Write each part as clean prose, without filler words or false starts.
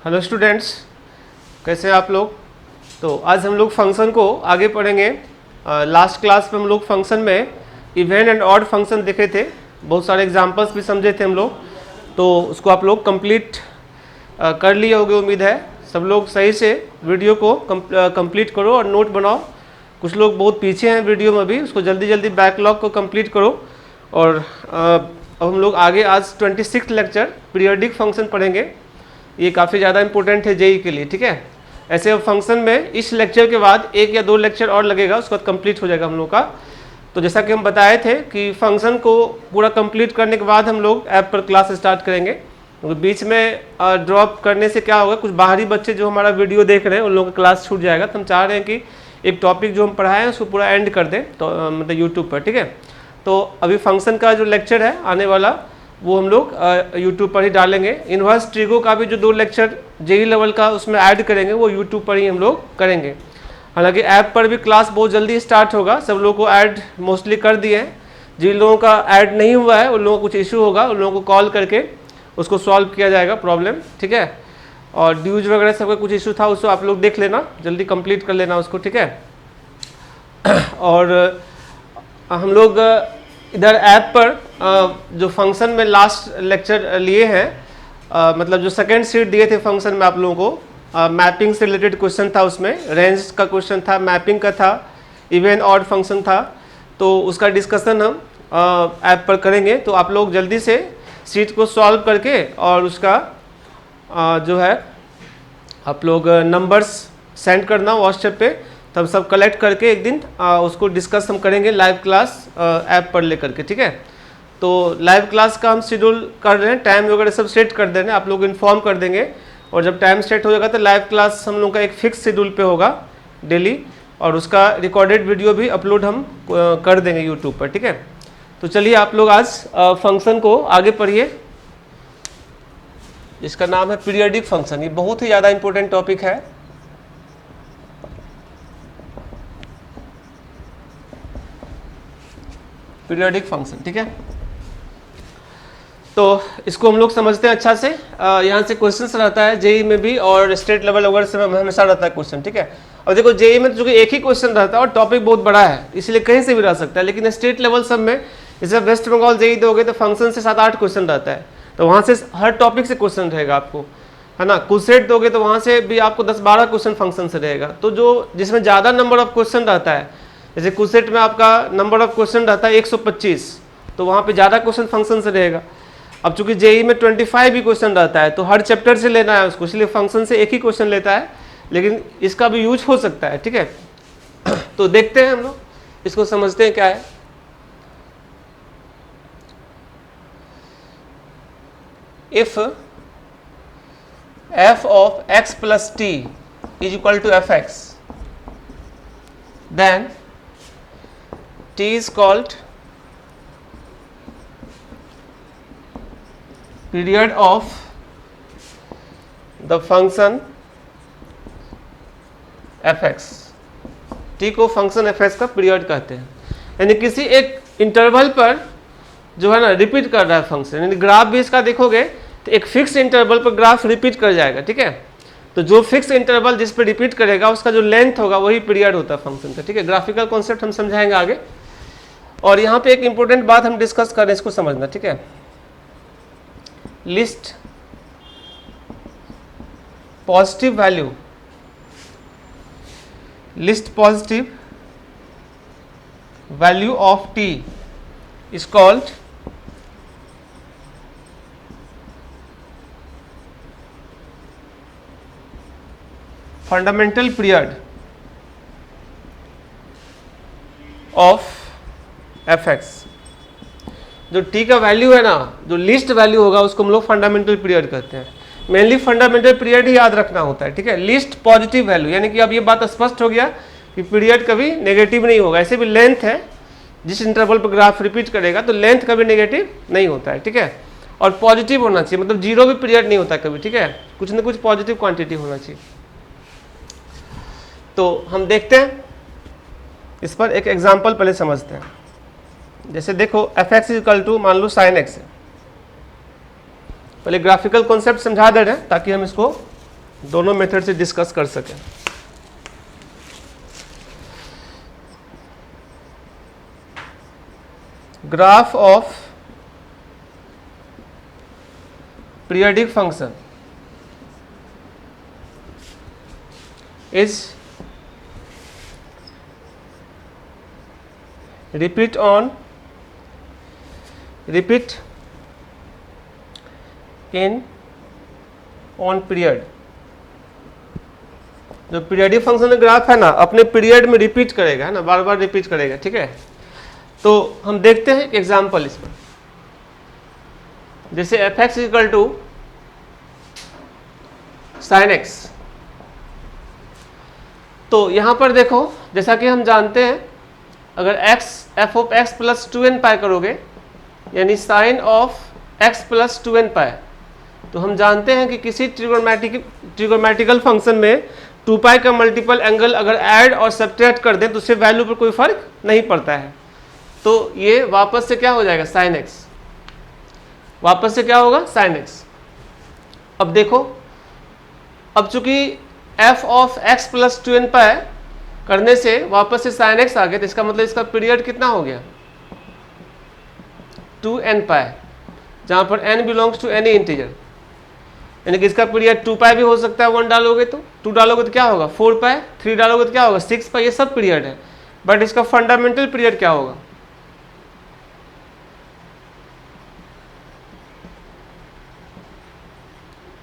Hello students, कैसे हैं आप लोग। तो आज हम लोग फंक्शन को आगे पढ़ेंगे। लास्ट क्लास में हम लोग फंक्शन में इवन एंड ऑड फंक्शन देखे थे, बहुत सारे एग्जांपल्स भी समझे थे हम लोग। तो उसको आप लोग कंप्लीट कर लिए होंगे, उम्मीद है। सब लोग सही से वीडियो को कंप्लीट करो और नोट बनाओ। कुछ लोग बहुत पीछे हैं वीडियो में भी, उसको जल्दी जल्दी बैकलॉग को कंप्लीट करो। और अब हम लोग आगे आज 26 लेक्चर पीरियोडिक फंक्शन पढ़ेंगे। ये काफ़ी ज़्यादा इंपॉर्टेंट है जेई के लिए, ठीक है। ऐसे फंक्शन में इस लेक्चर के बाद 1 या 2 लेक्चर और लगेगा, उसके बाद कंप्लीट हो जाएगा हम लोग का। तो जैसा कि हम बताए थे कि फंक्शन को पूरा कंप्लीट करने के बाद हम लोग ऐप पर क्लास स्टार्ट करेंगे। तो बीच में ड्रॉप करने से क्या होगा, कुछ बाहरी बच्चे जो हमारा वीडियो देख रहे हैं उन लोगों का क्लास छूट जाएगा। तो हम चाह रहे हैं कि एक टॉपिक जो हम पढ़ाए हैं उसको पूरा एंड कर दें, तो मतलब यूट्यूब पर, ठीक है। तो अभी फंक्शन का जो लेक्चर है आने वाला वो हम लोग यूट्यूब पर ही डालेंगे। इनवर्स ट्रिगो का भी जो 2 लेक्चर जेई लेवल का उसमें ऐड करेंगे, वो यूट्यूब पर ही हम लोग करेंगे। हालांकि ऐप पर भी क्लास बहुत जल्दी स्टार्ट होगा, सब लोगों को ऐड मोस्टली कर दिए हैं। जिन लोगों का ऐड नहीं हुआ है उन लोगों को कुछ इशू होगा, उन लोगों को कॉल करके उसको सॉल्व किया जाएगा प्रॉब्लम, ठीक है। और ड्यूज वगैरह सबका कुछ इशू था, उसको आप लोग देख लेना, जल्दी कंप्लीट कर लेना उसको, ठीक है। और हम लोग इधर ऐप पर जो फंक्शन में लास्ट लेक्चर लिए हैं, मतलब जो सेकेंड सीट दिए थे फंक्शन में आप लोगों को, मैपिंग से रिलेटेड क्वेश्चन था, उसमें रेंज का क्वेश्चन था, मैपिंग का था, इवन ऑड फंक्शन था। तो उसका डिस्कशन हम ऐप पर करेंगे। तो आप लोग जल्दी से सीट को सॉल्व करके और उसका जो है आप लोग नंबर्स सेंड करना व्हाट्सएप पे, तब सब कलेक्ट करके एक दिन उसको डिस्कस हम करेंगे लाइव क्लास ऐप पर लेकर के, ठीक है। तो लाइव क्लास का हम शेड्यूल कर रहे हैं, टाइम वगैरह सब सेट कर दे रहे हैं, आप लोग इन्फॉर्म कर देंगे। और जब टाइम सेट हो जाएगा तो लाइव क्लास हम लोग का एक फिक्स शेड्यूल पे होगा डेली, और उसका रिकॉर्डेड वीडियो भी अपलोड हम कर देंगे यूट्यूब पर, ठीक है। तो चलिए आप लोग आज फंक्शन को आगे पढ़िए, जिसका नाम है पीरियोडिक फंक्शन। ये बहुत ही ज़्यादा इंपॉर्टेंट टॉपिक है। पीरियोडिक फंक्शन, ठीक है। तो इसको हम लोग समझते हैं अच्छा से। यहाँ से क्वेश्चन रहता है जेई में भी, और स्टेट लेवल वगैरह से हमेशा रहता है क्वेश्चन, ठीक है। और देखो जेई में चूंकि एक ही क्वेश्चन रहता है और टॉपिक बहुत बड़ा है, इसलिए कहीं से भी रह सकता है। लेकिन स्टेट लेवल सब में, जैसे वेस्ट बंगाल जेई दोगे तो फंक्शन से 7-8 क्वेश्चन रहता है, तो वहाँ से हर टॉपिक से क्वेश्चन रहेगा आपको, है ना। कुसेट दोगे तो वहाँ से भी आपको 10-12 क्वेश्चन फंक्शन से रहेगा। तो जो जिसमें ज़्यादा नंबर ऑफ क्वेश्चन रहता है, जैसे कुसेट में आपका नंबर ऑफ क्वेश्चन रहता है 125, तो वहाँ पे ज़्यादा क्वेश्चन फंक्शन से रहेगा। अब चूंकि जेई में 25 भी क्वेश्चन रहता है, तो हर चैप्टर से लेना है उसको, इसलिए फंक्शन से एक ही क्वेश्चन लेता है, लेकिन इसका भी यूज हो सकता है, ठीक है। तो देखते हैं हम लोग, इसको समझते हैं क्या है। If f of x plus t is equal to fx, then t is called period of the function fx। t को फंक्शन fx का पीरियड कहते हैं, यानी किसी एक इंटरवल पर जो है ना रिपीट कर रहा है फंक्शन। यानी ग्राफ भी इसका देखोगे तो एक फिक्स इंटरवल पर ग्राफ रिपीट कर जाएगा, ठीक है। तो जो फिक्स इंटरवल जिस पर रिपीट करेगा उसका जो लेंथ होगा वही पीरियड होता है फंक्शन का, ठीक है। ग्राफिकल कॉन्सेप्ट हम समझाएंगे आगे। और यहाँ पे एक इंपॉर्टेंट बात हम डिस्कस कर रहे हैं, इसको समझना, ठीक है। Least positive value, least positive value of T is called fundamental period of fx। जो t का वैल्यू है ना, जो लिस्ट वैल्यू होगा उसको हम लोग फंडामेंटल पीरियड कहते हैं। मेनली फंडामेंटल पीरियड ही याद रखना होता है, ठीक है। लिस्ट पॉजिटिव वैल्यू, यानी कि अब ये बात स्पष्ट हो गया कि पीरियड कभी नेगेटिव नहीं होगा। ऐसे भी लेंथ है, जिस इंटरवल पर ग्राफ रिपीट करेगा तो लेंथ कभी नेगेटिव नहीं होता है, ठीक है। और पॉजिटिव होना चाहिए, मतलब जीरो भी पीरियड नहीं होता कभी, ठीक है। कुछ ना कुछ पॉजिटिव क्वांटिटी होना चाहिए। तो हम देखते हैं इस पर एक एग्जांपल पहले समझते हैं। जैसे देखो एफ एक्स इक्वल टू मान लो साइन एक्स है। पहले ग्राफिकल कॉन्सेप्ट समझा दे रहे हैं ताकि हम इसको दोनों मेथड से डिस्कस कर सकें। Graph of periodic function is repeat in on period। जो पीरियडिक फंक्शन ग्राफ है ना अपने पीरियड में रिपीट करेगा, है ना, बार बार रिपीट करेगा, ठीक है। तो हम देखते हैं एग्जांपल इसमें, जैसे F x equal to sine X. तो यहां पर देखो, जैसा कि हम जानते हैं, अगर x F of X plus 2n pi करोगे, यानी sine of x plus 2n pi, तो हम जानते हैं कि किसी ट्रिगोनोमेट्रिकल फंक्शन में 2 पाई का मल्टीपल एंगल अगर ऐड और सब्ट्रैक्ट कर दें तो उससे वैल्यू पर कोई फर्क नहीं पड़ता है। तो ये वापस से क्या हो जाएगा, साइन एक्स, वापस से क्या होगा, साइन एक्स। अब देखो, अब चूंकि F of X plus 2n पाई करने से वापस से साइन एक्स आ गया, तो इसका मतलब इसका पीरियड कितना हो गया, 2n पाई, जहां पर n belongs to any integer, यानी कि इसका पीरियड 2 पाई भी हो सकता है, 1 डालोगे तो 2 डालोगे तो क्या होगा 4 पाई, 3 डालोगे तो क्या होगा 6 पाई, ये सब पीरियड है। बट इसका फंडामेंटल पीरियड क्या होगा,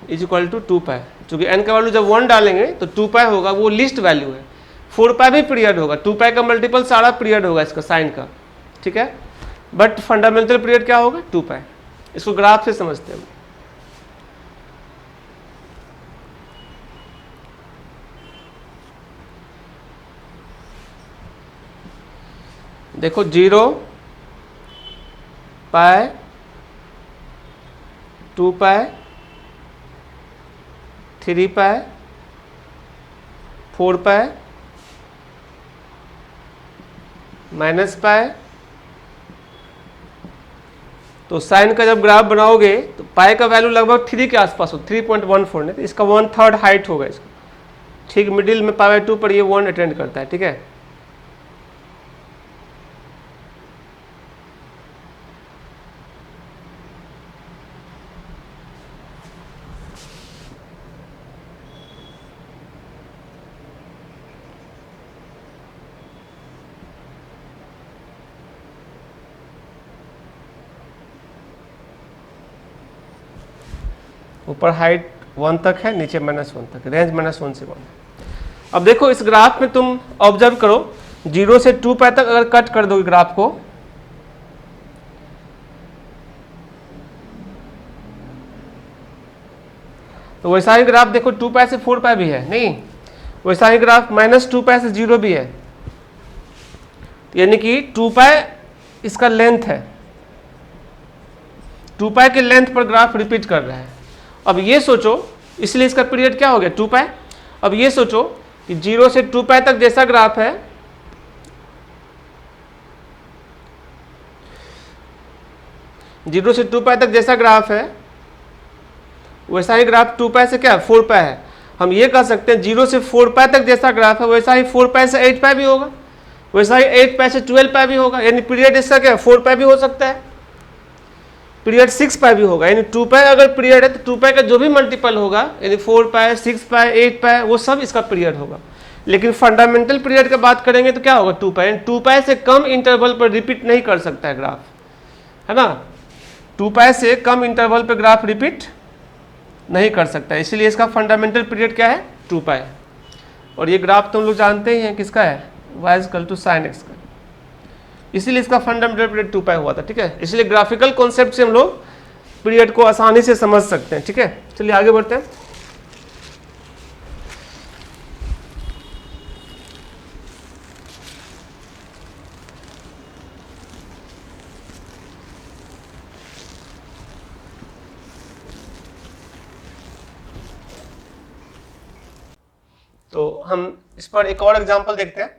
इज इक्वल टू 2 पाई। चूंकि n का वैल्यू जब 1 डालेंगे तो 2 पाई होगा, वो लिस्ट वैल्यू है। 4 पाई भी पीरियड होगा, 2 पाई का मल्टीपल सारा पीरियड होगा इसका साइन का, ठीक है। बट फंडामेंटल पीरियड क्या होगा, 2 पाई। इसको ग्राफ से समझते हैं। देखो 0 पाई, 2 पाई, 3 पाई, 4 पाई, माइनस पाई। तो साइन का जब ग्राफ बनाओगे तो पाई का वैल्यू लगभग 3 के आसपास हो, 3.14 नहीं तो इसका 1/3 हाइट होगा इसका, ठीक मिडिल में π/2 पर ये 1 अटेंड करता है, ठीक है। ऊपर हाइट 1 तक है, नीचे -1 तक, रेंज -1 से 1। अब देखो इस ग्राफ में तुम ऑब्जर्व करो, 0 से 2 पाई तक अगर कट कर दोगे ग्राफ को, तो वैसा ही ग्राफ देखो 2 पाई से 4 पाई भी है, नहीं वैसा ही ग्राफ -2 पाई से 0 भी है, यानी कि 2 पाई इसका लेंथ है, 2 पाई के लेंथ पर ग्राफ रिपीट कर रहा है। अब ये सोचो, इसलिए इसका पीरियड क्या हो गया 2 पाई। अब ये सोचो कि 0 से 2 पाई तक जैसा ग्राफ है, जीरो से 2 पाई तक जैसा ग्राफ है वैसा ही ग्राफ 2 पाई से क्या 4 पाई है। हम ये कह सकते हैं 0 से 4 पाई तक जैसा ग्राफ है वैसा ही 4 पाई से 8 पाई भी होगा, वैसा ही 8 पाई से 12 पाई भी होगा, यानी पीरियड इसका क्या 4 पाई भी हो सकता है, पीरियड 6 पाई भी होगा। यानी 2 पाई अगर पीरियड है तो 2 पाई का जो भी मल्टीपल होगा, यानी 4 पाई, 6 पाई, 8 पाई, वो सब इसका पीरियड होगा। लेकिन फंडामेंटल पीरियड की बात करेंगे तो क्या होगा 2 पाई, 2 पाई से कम इंटरवल पर रिपीट नहीं कर सकता है ग्राफ, है ना। 2 पाई से कम इंटरवल पर ग्राफ रिपीट नहीं कर सकता, इसलिए इसका फंडामेंटल पीरियड क्या है 2 पाई। और ये ग्राफ तुम लोग जानते ही हैं किसका है, y equal to sine X का, इसीलिए इसका फंडामेंटल पीरियड 2 पाई हुआ था, ठीक है। इसलिए ग्राफिकल कॉन्सेप्ट से हम लोग पीरियड को आसानी से समझ सकते हैं, ठीक है। चलिए आगे बढ़ते हैं। तो हम इस पर एक और एग्जांपल देखते हैं।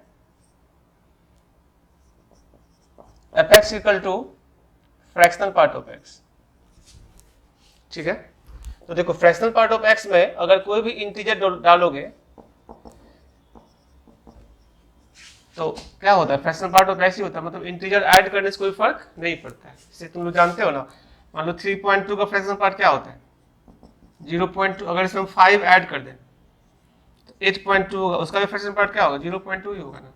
F x equal to fractional part of X, ठीक है। तो देखो फ्रैक्शनल पार्ट ऑफ एक्स में अगर कोई भी इंटीजर डालोगे तो क्या होता है, फ्रैक्शनल पार्ट ऑफ एक्स ही होता है, मतलब इंटीजर ऐड करने से कोई फर्क नहीं पड़ता है। इसे तुम लोग जानते हो ना, मान लो 3.2 का फ्रैक्शनल पार्ट क्या होता है 0.2, अगर इसमें 5 ऐड कर दें तो 8.2 होगा, उसका भी फ्रैक्शनल पार्ट क्या होगा 0.2 ही होगा ना।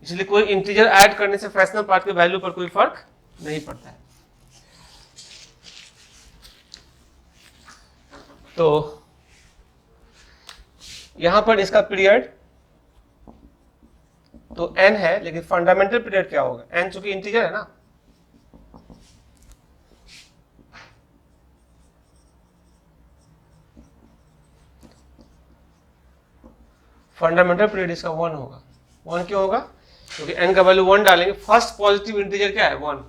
इसलिए कोई इंटीजर ऐड करने से फ्रैक्शनल पार्ट की वैल्यू पर कोई फर्क नहीं पड़ता है। तो यहां पर इसका पीरियड तो n है, लेकिन फंडामेंटल पीरियड क्या होगा, n चूंकि इंटीजर है ना, फंडामेंटल पीरियड इसका 1 होगा। 1 क्यों होगा, क्योंकि n का वैल्यू 1 डालेंगे, फर्स्ट पॉजिटिव इंटीजर क्या है 1,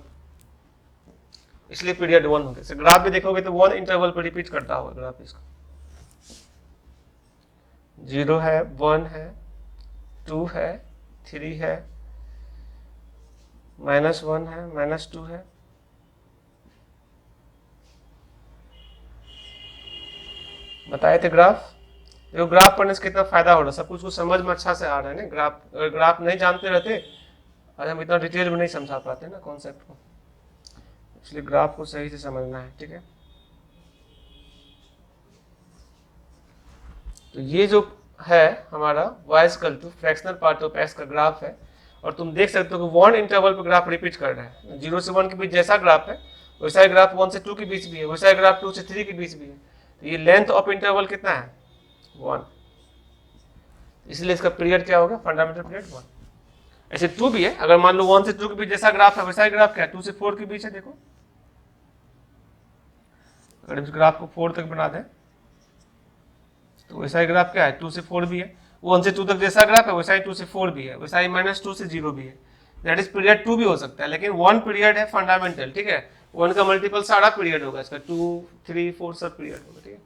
इसलिए पीरियड 1 होगा। जैसे ग्राफ भी देखोगे तो 1 इंटरवल पर रिपीट करता होगा ग्राफ इसका, 0 है, 1 है, 2 है, 3 है, -1 है, -2 है। बताए थे ग्राफ, देखो ग्राफ पढ़ने से कितना फायदा हो रहा है, सब कुछ समझ में अच्छा से आ रहा है ना। ग्राफ, अगर ग्राफ नहीं जानते रहते आज हम इतना डिटेल में नहीं समझा पाते ना कॉन्सेप्ट को, इसलिए ग्राफ को सही से समझना है, ठीक है। तो ये जो है हमारा y = fractional part of x का ग्राफ है, और तुम देख सकते हो कि 1 इंटरवल पर ग्राफ रिपीट कर रहा है। 0 से 1 के बीच जैसा ग्राफ है वैसा ही ग्राफ 1 से 2 के बीच भी है, वैसा ही ग्राफ 2 से 3 के बीच भी है। तो ये लेंथ ऑफ इंटरवल कितना है 1, इसलिए इसका पीरियड क्या होगा, फंडामेंटल पीरियड 1। ऐसे 2 भी है, अगर मान लो 1 से 2 के बीच जैसा ग्राफ है वैसा ही ग्राफ क्या है 2 से 4 के बीच है। देखो अगर इस ग्राफ को 4 तक बना दें तो वैसा ही ग्राफ क्या है 2 से 4 भी है, 1 से 2 तक जैसा ग्राफ है वैसा ही 2 से 4 भी है, वैसा ही -2 से 0 भी है। दैट इज पीरियड 2 भी हो सकता है, लेकिन 1 पीरियड है फंडामेंटल, ठीक है। 1 का मल्टीपल सारा पीरियड होगा इसका, 2, 3, 4 सब पीरियड होगा, ठीक है।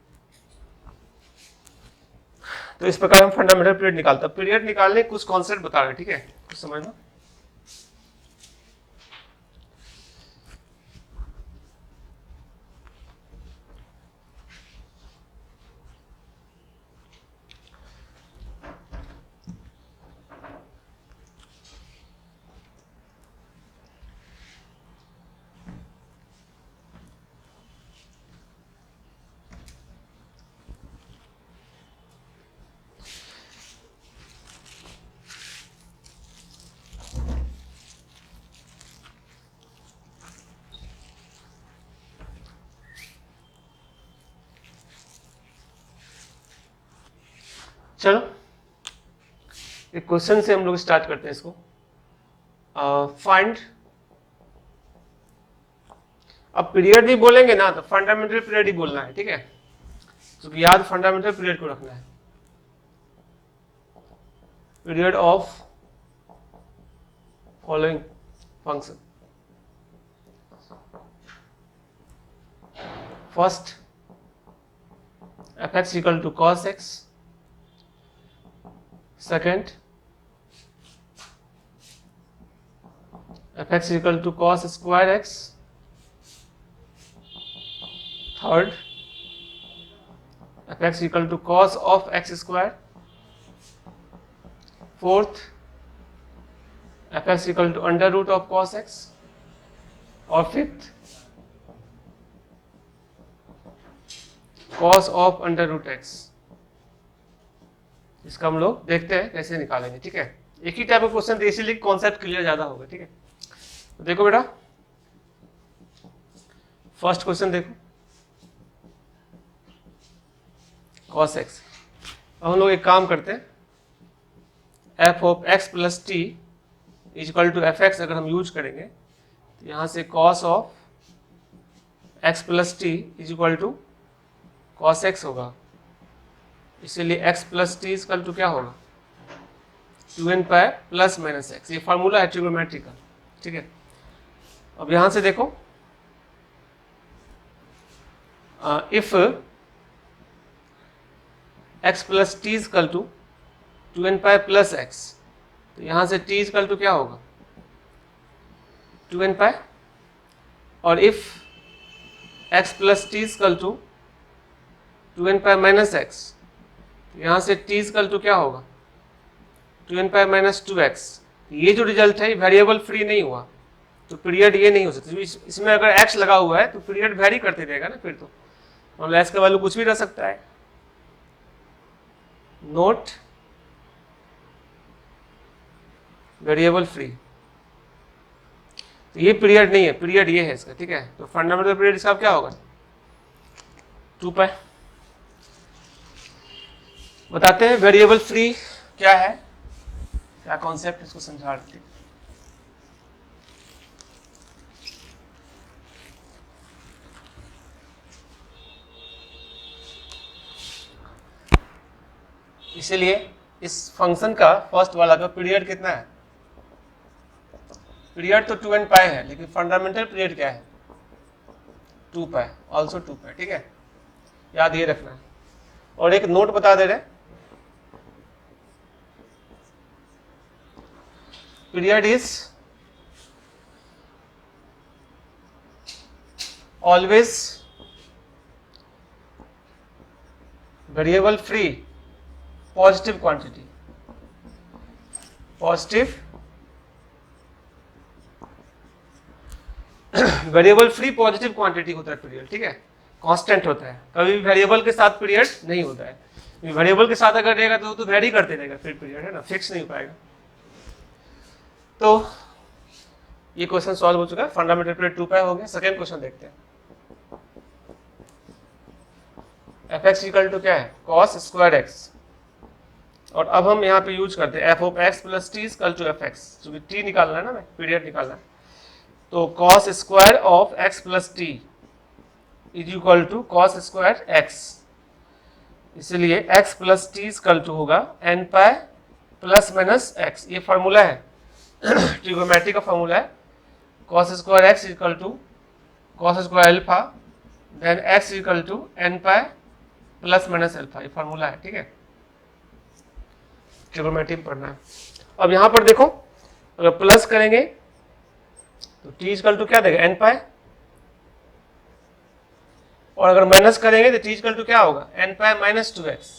तो इस प्रकार हम फंडामेंटल पीरियड निकालते हैं। पीरियड निकालने कुछ कॉन्सेप्ट बता रहे हैं, ठीक है, कुछ समझना। चलो एक क्वेश्चन से हम लोग स्टार्ट करते हैं इसको। फाइंड, अब पीरियड भी बोलेंगे ना तो फंडामेंटल पीरियड ही बोलना है, ठीक है, तो याद फंडामेंटल पीरियड को रखना है। Period of following function, first f(x) = cos x, second f(x) = cos square x, third f(x) = cos of x square, fourth f(x) = under root of cos x, और fifth cos of under root x। इसका हम लोग देखते हैं कैसे निकालेंगे, ठीक है। एक ही टाइप का क्वेश्चन, इसीलिए कॉन्सेप्ट क्लियर ज्यादा होगा, ठीक है। तो देखो बेटा फर्स्ट क्वेश्चन देखो, cos x। अब हम लोग एक काम करते हैं, f of x + t = fx अगर हम यूज करेंगे तो यहां से cos of x + t = cos x होगा, इसीलिए x + t = क्या होगा 2n π ± x। ये फार्मूला है ट्रिग्नोमेट्री का, ठीक है। अब यहां से देखो if x + t = 2n π + x, तो यहां से t = क्या होगा 2n π, और if x + t = 2n pi minus x, यहाँ से t इक्वल टू क्या होगा 2n पाई माइनस 2x। ये जो रिजल्ट है वेरिएबल फ्री नहीं हुआ, तो पीरियड ये नहीं हो सकता। इसमें अगर x लगा हुआ है तो पीरियड वेरी करते रहेगा ना, फिर तो मतलब x का वैल्यू कुछ भी रह सकता है। नोट वेरिएबल फ्री, तो ये पीरियड नहीं है, पीरियड ये है इसका, ठीक है। तो फंडामेंटल पीरियड इसका क्या होगा 2 पाई। बताते हैं वेरिएबल फ्री क्या है, क्या कॉन्सेप्ट, इसको समझा देते हैं। इसीलिए इस फंक्शन का फर्स्ट वाला का पीरियड कितना है, पीरियड तो 2n पाई है, लेकिन फंडामेंटल पीरियड क्या है 2 पाई, ऑल्सो 2 पाई, ठीक है, याद ये रखना है। और एक नोट बता दे रहे, period is always variable free positive quantity, positive variable free positive quantity होता है पीरियड, ठीक है, कांस्टेंट होता है, कभी भी वेरिएबल के साथ पीरियड नहीं होता है। वेरिएबल के साथ अगर रहेगा तो वेरी करते रहेगा, फिर पीरियड है ना, फिक्स नहीं हो पाएगा। तो ये क्वेश्चन सॉल्व हो चुका है, फंडामेंटल पीरियड 2 पाई हो गया। सेकेंड क्वेश्चन देखते हैं। एफ एक्स इक्वल टू क्या है कॉस स्क्वायर एक्स, और अब हम यहाँ पे यूज करते हैं F of X plus T equal to F X, क्योंकि टी निकालना है ना, पीरियड निकालना है। तो cos square of X plus T is equal to cos square X, इसलिए X plus T equal to होगा N pi plus minus X. ये फार्मूला है ट्रिगोनोमेट्री का फार्मूला है, cos square X equal to cos square alpha then X equal to N pi plus minus alpha, ये formula है, ठीक है, trigonometry में पढ़ना है। अब यहां पर देखो, अगर प्लस करेंगे तो t इक्वल टू क्या देगा n पाई, और अगर माइनस करेंगे तो t इक्वल टू क्या होगा n पाई माइनस 2x।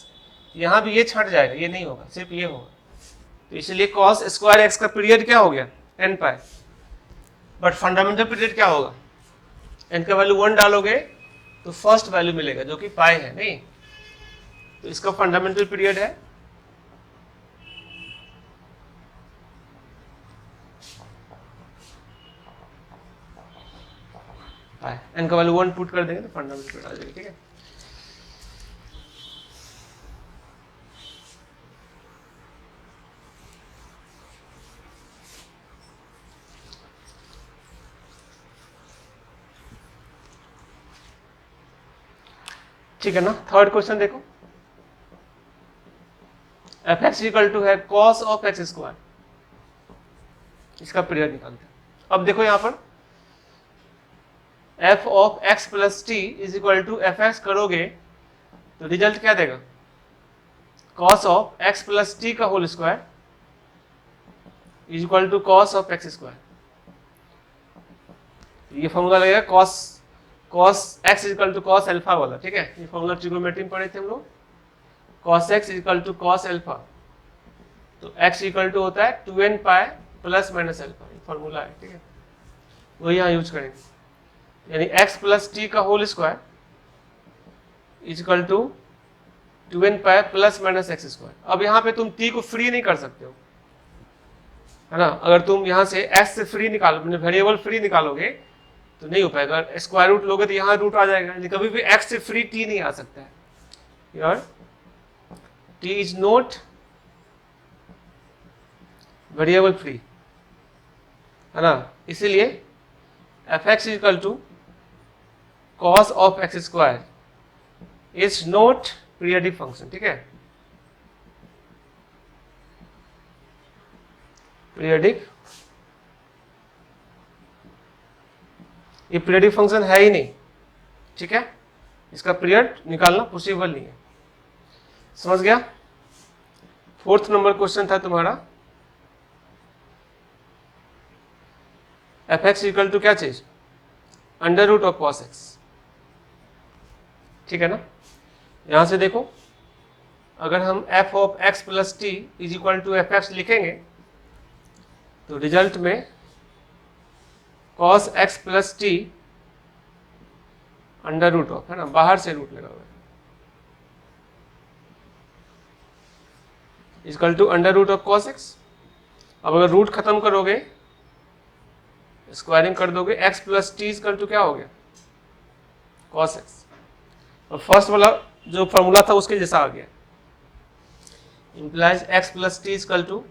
यहां भी ये छट जाएगा, ये नहीं होगा, सिर्फ ये होगा। तो इसलिए cos स्क्वायर x का पीरियड क्या हो गया n pi, but fundamental period क्या होगा, n का वैल्यू 1 डालोगे तो फर्स्ट वैल्यू मिलेगा जो कि पाई है, नहीं, तो इसका फंडामेंटल पीरियड है n का वैल्यू 1 पुट कर देंगे तो फंडामेंटल पीरियड आ जाएगा, ठीक है। ठीक है ना। थर्ड क्वेश्चन देखो, एफ एक्स इक्वल टू है कॉस ऑफ एक्स स्क्वायर, इसका पीरियड निकालते हैं। अब देखो यहां पर F of X plus T is equal to F X करोगे तो रिजल्ट क्या देगा cos of X plus T का whole square is equal to cos of X square. ये फॉर्मूला लगेगा cos X is equal to cos alpha वाला, ठीक है, ये फॉर्मूला ट्रिगोनोमेट्री में पढ़े थे हम लोग, cos X is equal to cos alpha, तो एक्स इक्वल टू होता है 2n pi plus minus alpha, ये फॉर्मूला है, ठीक है, वही यहाँ यूज करेंगे। यानी x प्लस टी का whole square is equal to 2n pi plus minus X square. अब यहाँ पे तुम t को फ्री नहीं कर सकते हो, है ना, अगर तुम यहाँ से x से फ्री निकालो, मतलब वेरिएबल फ्री निकालोगे तो नहीं हो पाएगा। अगर स्क्वायर रूट लोगे तो यहाँ रूट आ जाएगा, यानी कभी भी x से फ्री t नहीं आ सकता है, यार t is not variable free, है ना, इसीलिए F x is equal to cos of X square is not periodic function, ठीक है, पीरियडिक, ये पीरियडिक फंक्शन है ही नहीं, ठीक है, इसका पीरियड निकालना पॉसिबल नहीं है। समझ गया। फोर्थ नंबर क्वेश्चन था तुम्हारा एफ एक्स इक्वल टू क्या चीज under root of cos X, ठीक है ना। यहाँ से देखो, अगर हम f of x plus T is equal to F X लिखेंगे तो रिजल्ट में cos x plus T under root of, है ना, बाहर से रूट लगा हुआ है, equal to under root of cos x। अब अगर रूट खत्म करोगे, स्क्वायरिंग कर दोगे, x plus T equal to क्या हो गया, cos x। और फर्स्ट वाला जो फॉर्मूला था उसके जैसा आ गया, implies x plus T equal to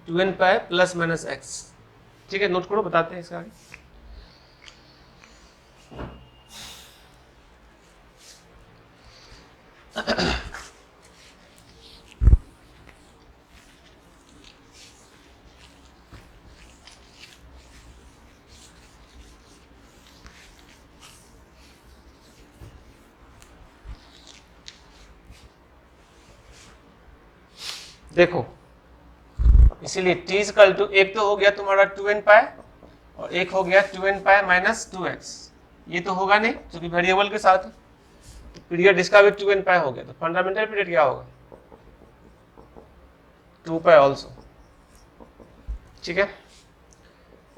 2n pi plus minus x। ठीक है, नोट करो, बताते हैं इसका आगे। देखो, इसीलिए t इक्वल टू, एक तो हो गया तुम्हारा 2n पाई और एक हो गया 2n पाई माइनस 2x। ये तो होगा नहीं क्योंकि वेरिएबल के साथ पीरियड इसका भी 2n पाई हो गया, तो फंडामेंटल पीरियड क्या होगा, 2 पाई ऑल्सो। ठीक है,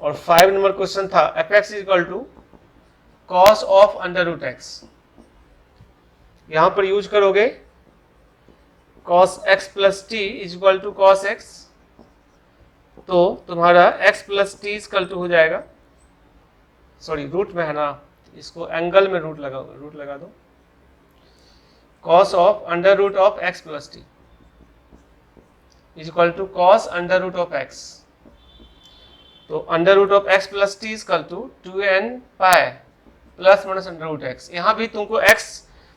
और 5 नंबर क्वेश्चन था F x equal to cos of under root X. यहां पर यूज करोगे cos x plus T is equal to cos X, तो तुम्हारा x plus T equal to हो जाएगा, सॉरी रूट में है ना, इसको एंगल में रूट लगा दो, cos of under root of x plus T is equal to cos under root of x। तो under root of x plus T equal to 2n pi plus minus under root x। यहाँ भी तुमको x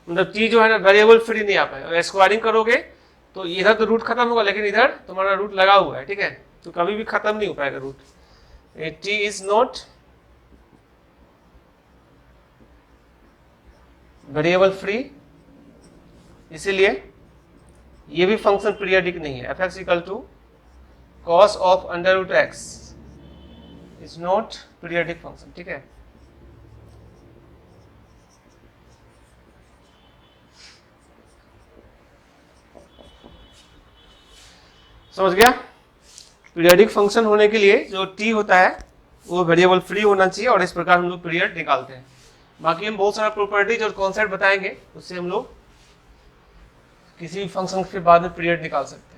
मतलब t जो है ना variable free नहीं आ पाएगा, स्क्वायरिंग करोगे तो इधर तो रूट खत्म होगा लेकिन इधर तुम्हारा रूट लगा हुआ है। ठीक है, तो कभी भी खत्म नहीं हो पाएगा root. t is not variable free, इसीलिए ये भी फंक्शन पीरियडिक नहीं है। F x equal to cos of under root X is not periodic function. ठीक है, समझ गया। पीरियडिक फंक्शन होने के लिए जो t होता है वो वेरिएबल फ्री होना चाहिए और इस प्रकार हम लोग पीरियड निकालते हैं। बाकी हम बहुत सारा प्रॉपर्टीज और कॉन्सेप्ट बताएंगे, उससे हम लोग किसी भी फंक्शन के बाद में पीरियड निकाल सकते हैं।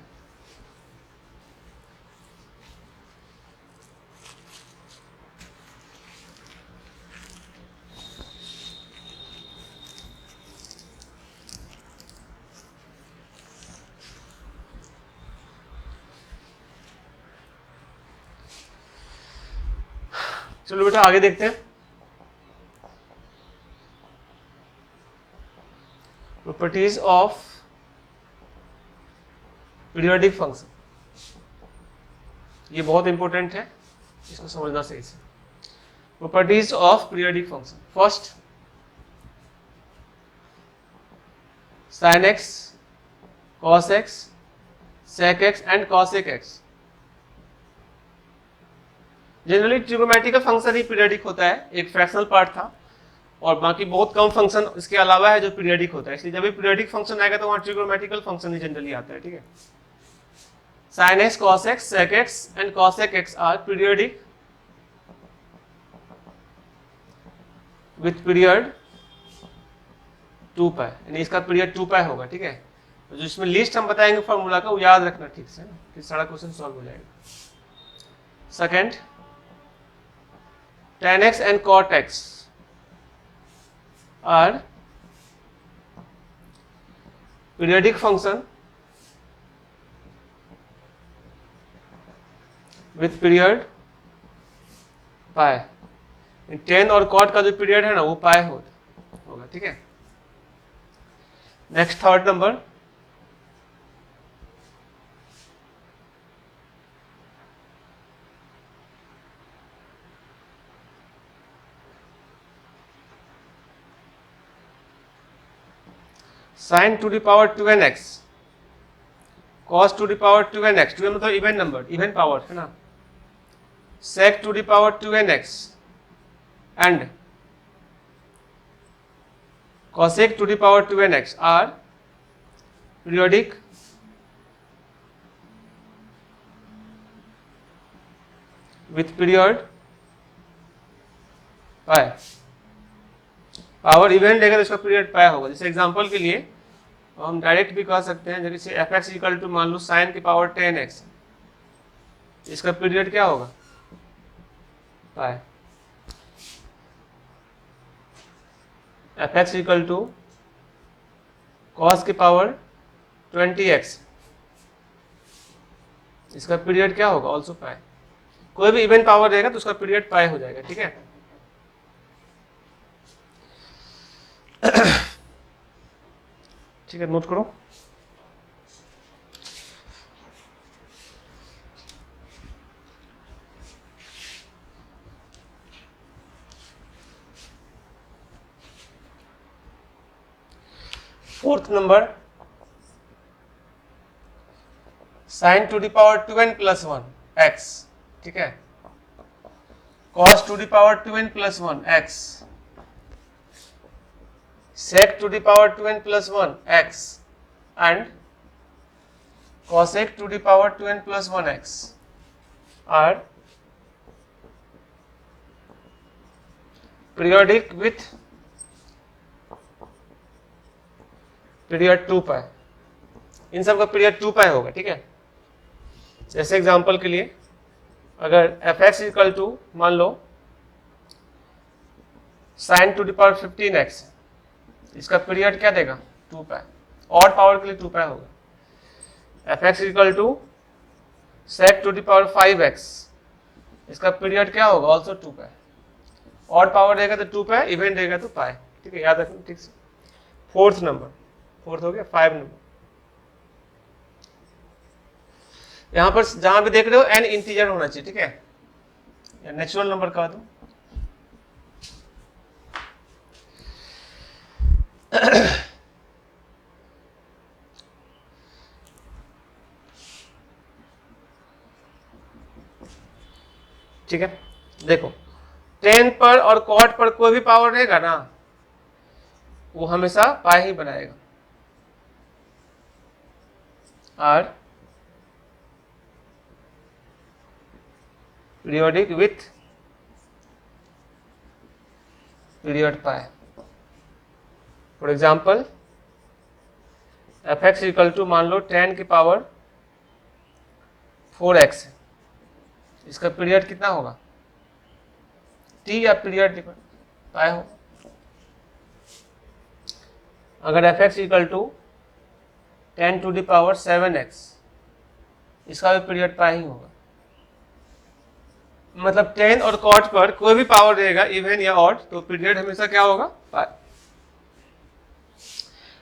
चलो बेटा आगे देखते हैं। प्रॉपर्टीज ऑफ पीरियोडिक फंक्शन, ये बहुत इंपॉर्टेंट है, इसको समझना सही से। Properties of periodic function, first sin x, cos x, sec x and cosec x। Generally trigonometrical function he periodic होता है, एक फ्रैक्शनल पार्ट था और बाकी बहुत कम फंक्शन इसके अलावा है जो पीरियडिक होता है। इसलिए जब भी पीरियडिक फंक्शन आएगा तो वहां ट्रिगोनोमेट्रिकल फंक्शन ही जनरली आता है। ठीक है, sin x, cos x, sec x and cosec x are periodic with period 2 pi, यानी इसका पीरियड 2 पाई होगा। ठीक है, तो जो इसमें लिस्ट हम बताएंगे फॉर्मूला का वो याद रखना ठीक से, फिर सारा क्वेश्चन सॉल्व हो जाएगा। Second tan x and cot x are periodic function with period pi। tan और cot का जो पीरियड है ना वो पाई होगा। ठीक है, next third number sin to the power 2n x, cos to the power 2n x, 2n मतलब इवन नंबर, इवन पावर है ना, sec to the power 2n x and cosec to the power 2nx are periodic with period pi. Power even देगा तो इसका period पाई होगा। जैसे example के लिए हम डायरेक्ट भी कह सकते हैं, जैसे एफ एक्स इक्वल टू मान लो साइन की पावर 10x, इसका पीरियड क्या होगा pi. F x equal to cos की पावर 20x, इसका पीरियड क्या होगा ऑल्सो पाई। कोई भी इवेंट पावर रहेगा तो उसका पीरियड पाई हो जाएगा, ठीक है। ठीक है, नोट करो। Fourth number, sign to the power 2n plus 1 x, ठीक है, cos to the power 2n plus 1 x, sec to the power 2n plus 1 x and cosec to the power 2n plus 1 x are periodic with period 2 पाई। इन सब का period 2 pi होगा, ठीक है। जैसे example के लिए अगर एफ एक्स इक्वल टू मान लो sine to the power 15x, इसका पीरियड क्या देगा 2 पाई। ऑड पावर के लिए 2 पाई होगा। F x equal to sec to the power 5x, इसका पीरियड क्या होगा ऑल्सो 2 पाई। ऑड पावर देगा तो 2 पाई, इवेंट देगा तो पाई, ठीक है, याद रखना ठीक से। फोर्थ नंबर, फोर्थ हो गया। 5 नंबर, यहां पर जहां भी देख रहे हो n इंटीजर होना चाहिए, ठीक है, या नेचुरल नंबर कह दो। ठीक है, देखो टेन पर और कॉट पर कोई भी पावर रहेगा ना, वो हमेशा पाई ही बनाएगा। और periodic with period pi. For example F x equal to मान लो 10 की पावर 4x, इसका पीरियड कितना होगा t या पीरियड पाई हो। अगर F x equal to 10 to the power 7x, इसका भी पीरियड पाई ही होगा। मतलब 10 और कॉट पर कोई भी पावर रहेगा इवन या ऑड, तो पीरियड हमेशा क्या होगा पाई।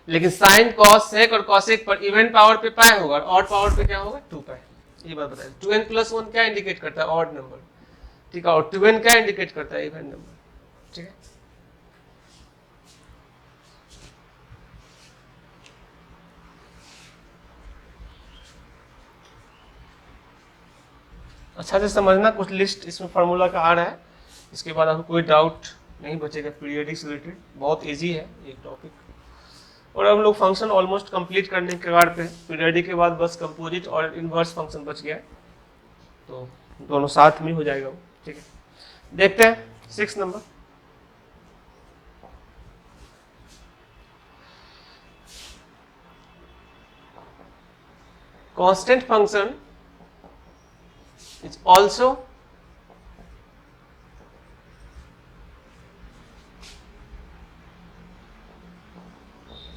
लेकिन साइन कॉस सेक और कॉसेक पर इवन पावर पे पाई होगा और ऑड पावर पे क्या होगा 2 पाई। ये बात बताइए। 2n प्लस 1 क्या इंडिकेट करता है ऑड नंबर, ठीक है, और 2n क्या इंडिकेट करता है इवन नंबर, ठीक है। अच्छा से समझना, कुछ लिस्ट इसमें फार्मूला का आ रहा है, इसके बाद आपको कोई डाउट नहीं बचेगा। पीरियडिक से रिलेटेड बहुत इजी है ये टॉपिक। और अब हम लोग फंक्शन ऑलमोस्ट कंप्लीट करने के कगार पे। पीरियडिक के बाद बस कंपोजिट और इनवर्स फंक्शन बच गया है, तो दोनों साथ में हो जाएगा वो, ठीक है। देखते हैं 6 number. Constant function is also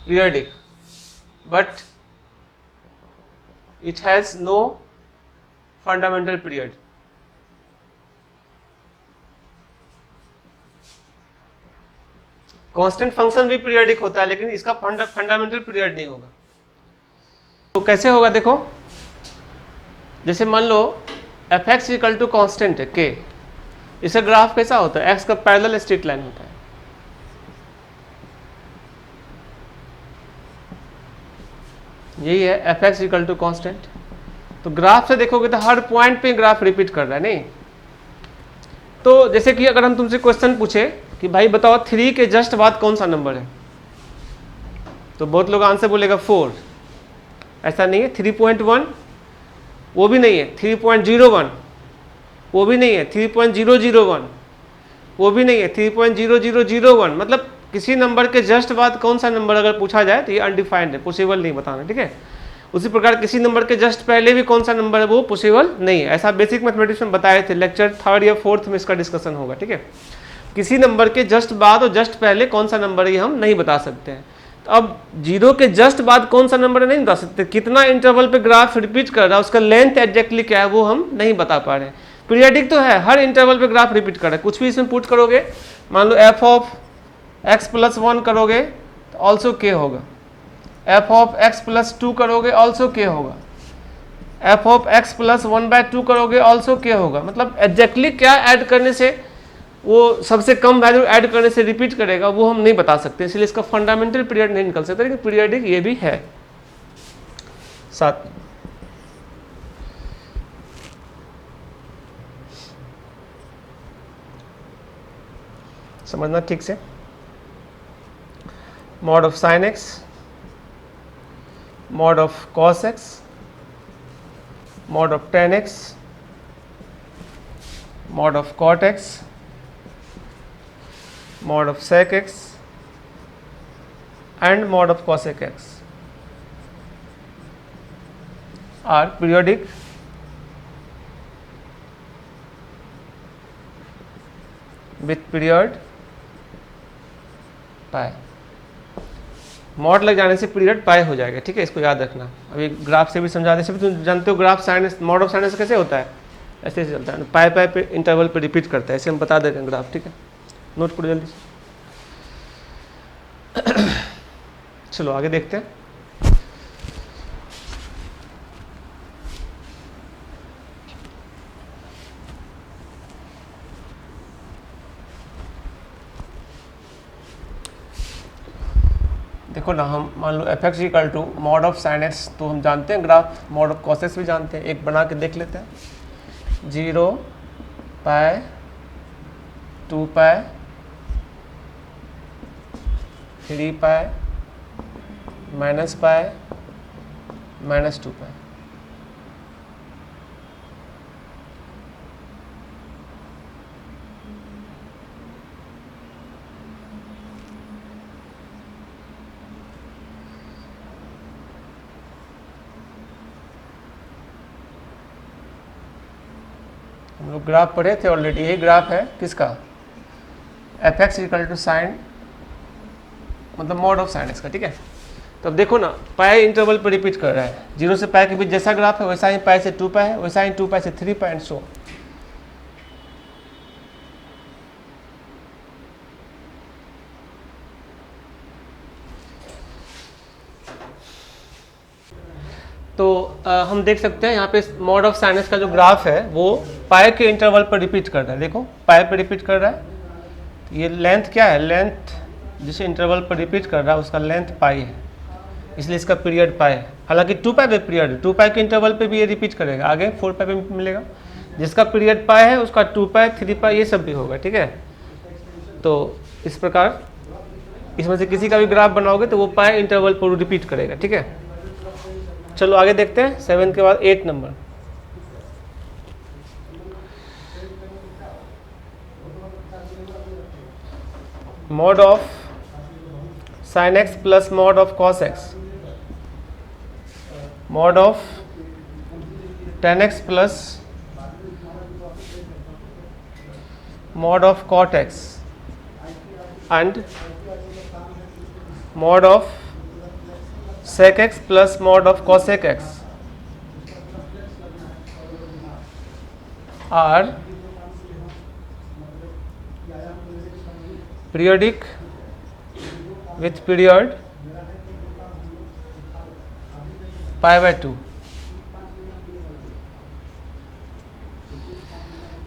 periodic, but it has no fundamental period. Constant function भी पीरियडिक होता है, लेकिन इसका फंडामेंटल पीरियड नहीं होगा। तो कैसे होगा देखो, जैसे मान लो F x equal to constant है के, इसका ग्राफ कैसा होता है, एक्स का पैरेलल स्ट्रेट लाइन होता है। यही है F x equal to constant. तो ग्राफ से देखोगे तो हर पॉइंट पे ग्राफ रिपीट कर रहा है, नहीं। तो जैसे कि अगर हम तुमसे क्वेश्चन पूछे कि भाई बताओ 3 के जस्ट बाद कौन सा नंबर है, तो बहुत लोग आंसर बोलेगा 4, ऐसा नहीं है। 3.1 वो भी नहीं है, 3.01 वो भी नहीं है, 3.001 वो भी नहीं है, 3.0001 मतलब किसी नंबर के जस्ट बाद कौन सा नंबर अगर पूछा जाए तो ये अनडिफाइंड है, पॉसिबल नहीं बताना, ठीक है। उसी प्रकार किसी नंबर के जस्ट पहले भी कौन सा नंबर है वो पॉसिबल नहीं है। ऐसा बेसिक मैथमेटिक्स में बताए थे, लेक्चर 3rd या 4th में इसका डिस्कशन होगा, ठीक है। किसी नंबर के जस्ट बाद और जस्ट पहले कौन सा नंबर है ये हम नहीं बता सकते हैं। तो अब 0 के जस्ट बाद कौन सा नंबर है नहीं बता सकते, कितना इंटरवल पे ग्राफ रिपीट कर रहा है उसका लेंथ एग्जैक्टली क्या है वो हम नहीं बता पा रहे हैं। पीरियडिक तो है, हर इंटरवल पे ग्राफ रिपीट कर रहा है, कुछ भी इसमें पुट करोगे, मान लो f ऑफ x प्लस 1 करोगे तो ऑल्सो k होगा, f ऑफ x प्लस 2 करोगे ऑल्सो k होगा, f ऑफ x प्लस 1/2 करोगे ऑल्सो k होगा। मतलब एग्जैक्टली क्या ऐड करने से वो सबसे कम वैल्यू ऐड करने से रिपीट करेगा वो हम नहीं बता सकते, इसलिए इसका फंडामेंटल पीरियड नहीं निकल सकता, लेकिन पीरियडिक ये भी है। 7 समझना ठीक से, mod of sine X, mod of cos x, mod of tan X, mod of cot X, mod of sec x and mod of cosec x are periodic with period pi. Mod लग जाने से period pi हो जाएगा, ठीक है, इसको याद रखना। अभी ग्राफ से भी समझा दे, सब तुम जानते हो graph science, mod of science कैसे होता है, ऐसे चलता है, पाई पाई पे इंटरवल पे रिपीट करता है, ऐसे हम बता देंगे ग्राफ, ठीक है। नोट करो जल्दी से। चलो आगे देखते हैं। देखो ना, हम मान लो F x equal to mod of sine X, तो हम जानते हैं graph, mod of cos X भी जानते हैं, एक बना के देख लेते हैं। 0 पाई 2 पाई 3 पाई माइनस पाई माइनस 2 पाई। हम लोग ग्राफ पढ़े थे ऑलरेडी, यही ग्राफ है किसका, F x equal to sine मतलब मॉड ऑफ साइन एक्स का, ठीक है। तो अब देखो ना, पाई इंटरवल पर रिपीट कर रहा है, 0 से पाई के बीच जैसा ग्राफ है वैसा ही पाई से 2 पाई है, वैसा ही 2 पाई से 3 पाई एंड सो। तो हम देख सकते हैं यहाँ पे मॉड ऑफ साइन एक्स का जो ग्राफ है वो पाई के इंटरवल पर रिपीट कर रहा है। देखो पाई पर रिपीट कर रहा है, ये लेंथ क्या है, लेंथ जिस इंटरवल पर रिपीट कर रहा है उसका लेंथ पाई है, इसलिए इसका पीरियड पाई है। हालांकि 2 पाई पे पीरियड है, 2 पाई के इंटरवल पे भी ये रिपीट करेगा, आगे 4 पाई पे मिलेगा। जिसका पीरियड पाई है उसका 2 पाई 3 पाई ये सब भी होगा, ठीक है। तो इस प्रकार इसमें से किसी का भी ग्राफ बनाओगे तो वो पाई इंटरवल पर रिपीट करेगा, ठीक है। चलो आगे देखते हैं, 7 के बाद 8 number. Mod of sine x plus mod of cos x, mod of tan x plus mod of cot x and mod of sec x plus mod of cosec x are periodic with period π/2।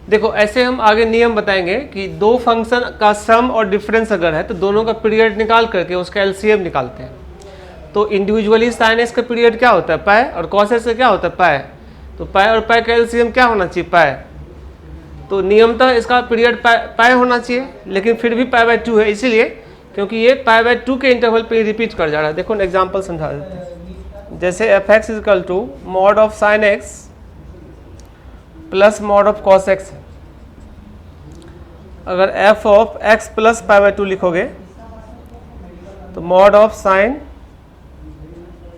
देखो ऐसे हम आगे नियम बताएंगे कि दो function का सम और डिफरेंस अगर है तो दोनों का पीरियड निकाल करके उसका एलसीएम निकालते हैं। तो इंडिविजुअली साइन एक्स का पीरियड क्या होता है पाई, और कॉस एक्स का क्या होता है पाई। तो पाई और पाई का एलसीएम क्या होना चाहिए पाई। तो नियमतः इसका पीरियड पाई होना चाहिए, लेकिन फिर भी π/2 है, इसीलिए क्योंकि ये π/2 के इंटरवल पे रिपीट कर जा रहा है। देखो ना एग्जाम्पल समझा देते हैं। जैसे F X is equal to mod of sine x plus mod of cos X है। अगर एफ ऑफ एक्स प्लस π/2 लिखोगे तो mod of sine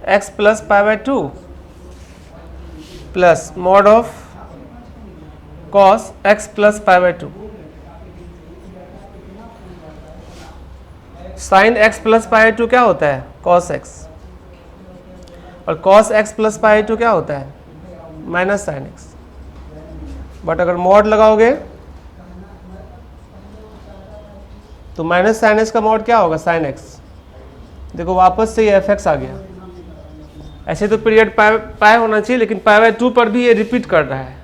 x plus π/2 plus mod of cos x plus π/2। Sine x plus π/2 क्या होता है? Cos X. और cos x plus π/2 क्या होता है? Minus sine X. बट अगर मॉड लगाओगे तो माइनस साइन एक्स का मॉड क्या होगा? Sine x. देखो वापस से ये एफ एक्स आ गया। ऐसे तो पीरियड पाई होना चाहिए, लेकिन π/2 पर भी ये रिपीट कर रहा है,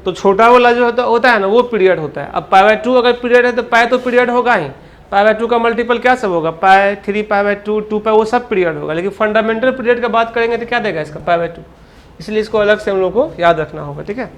तो छोटा वाला जो होता है ना वो पीरियड होता है। अब π/2 अगर पीरियड है तो पाई तो पीरियड होगा ही। π/2 का मल्टीपल क्या सब होगा? पाई, 3 π/2, 2 पाई, वो सब पीरियड होगा। लेकिन फंडामेंटल पीरियड की बात करेंगे तो क्या देगा इसका? π/2। इसलिए इसको अलग से हम लोग को याद रखना होगा, ठीक है।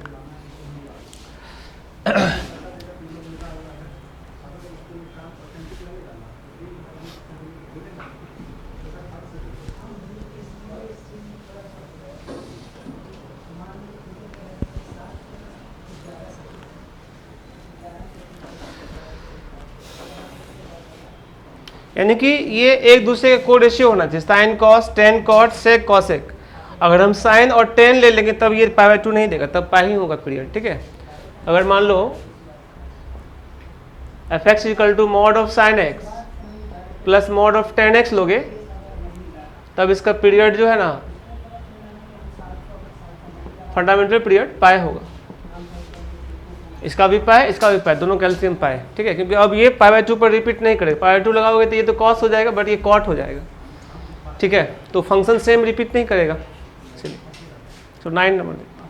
यानी कि ये एक दूसरे का को रेशियो होना चाहिए। Sine cos, tan cot, sec cosec. अगर हम साइन और टेन ले लेंगे तब ये π/2 नहीं देगा, तब पाई ही होगा पीरियड, ठीक है। अगर मान लो F x equal to mod of sine x plus mod of tan X लोगे तब इसका पीरियड जो है ना फंडामेंटल पीरियड पाई होगा। इसका भी पाई, इसका भी पाई, दोनों कैल्शियम पाई, ठीक है। क्योंकि अब ये π/2 पर रिपीट नहीं करेगा। π/2 लगाओगे तो ये तो कॉस हो जाएगा, बट ये कॉट हो जाएगा, ठीक है। तो फंक्शन सेम रिपीट नहीं करेगा। चलिए तो 9 नंबर देखते हैं।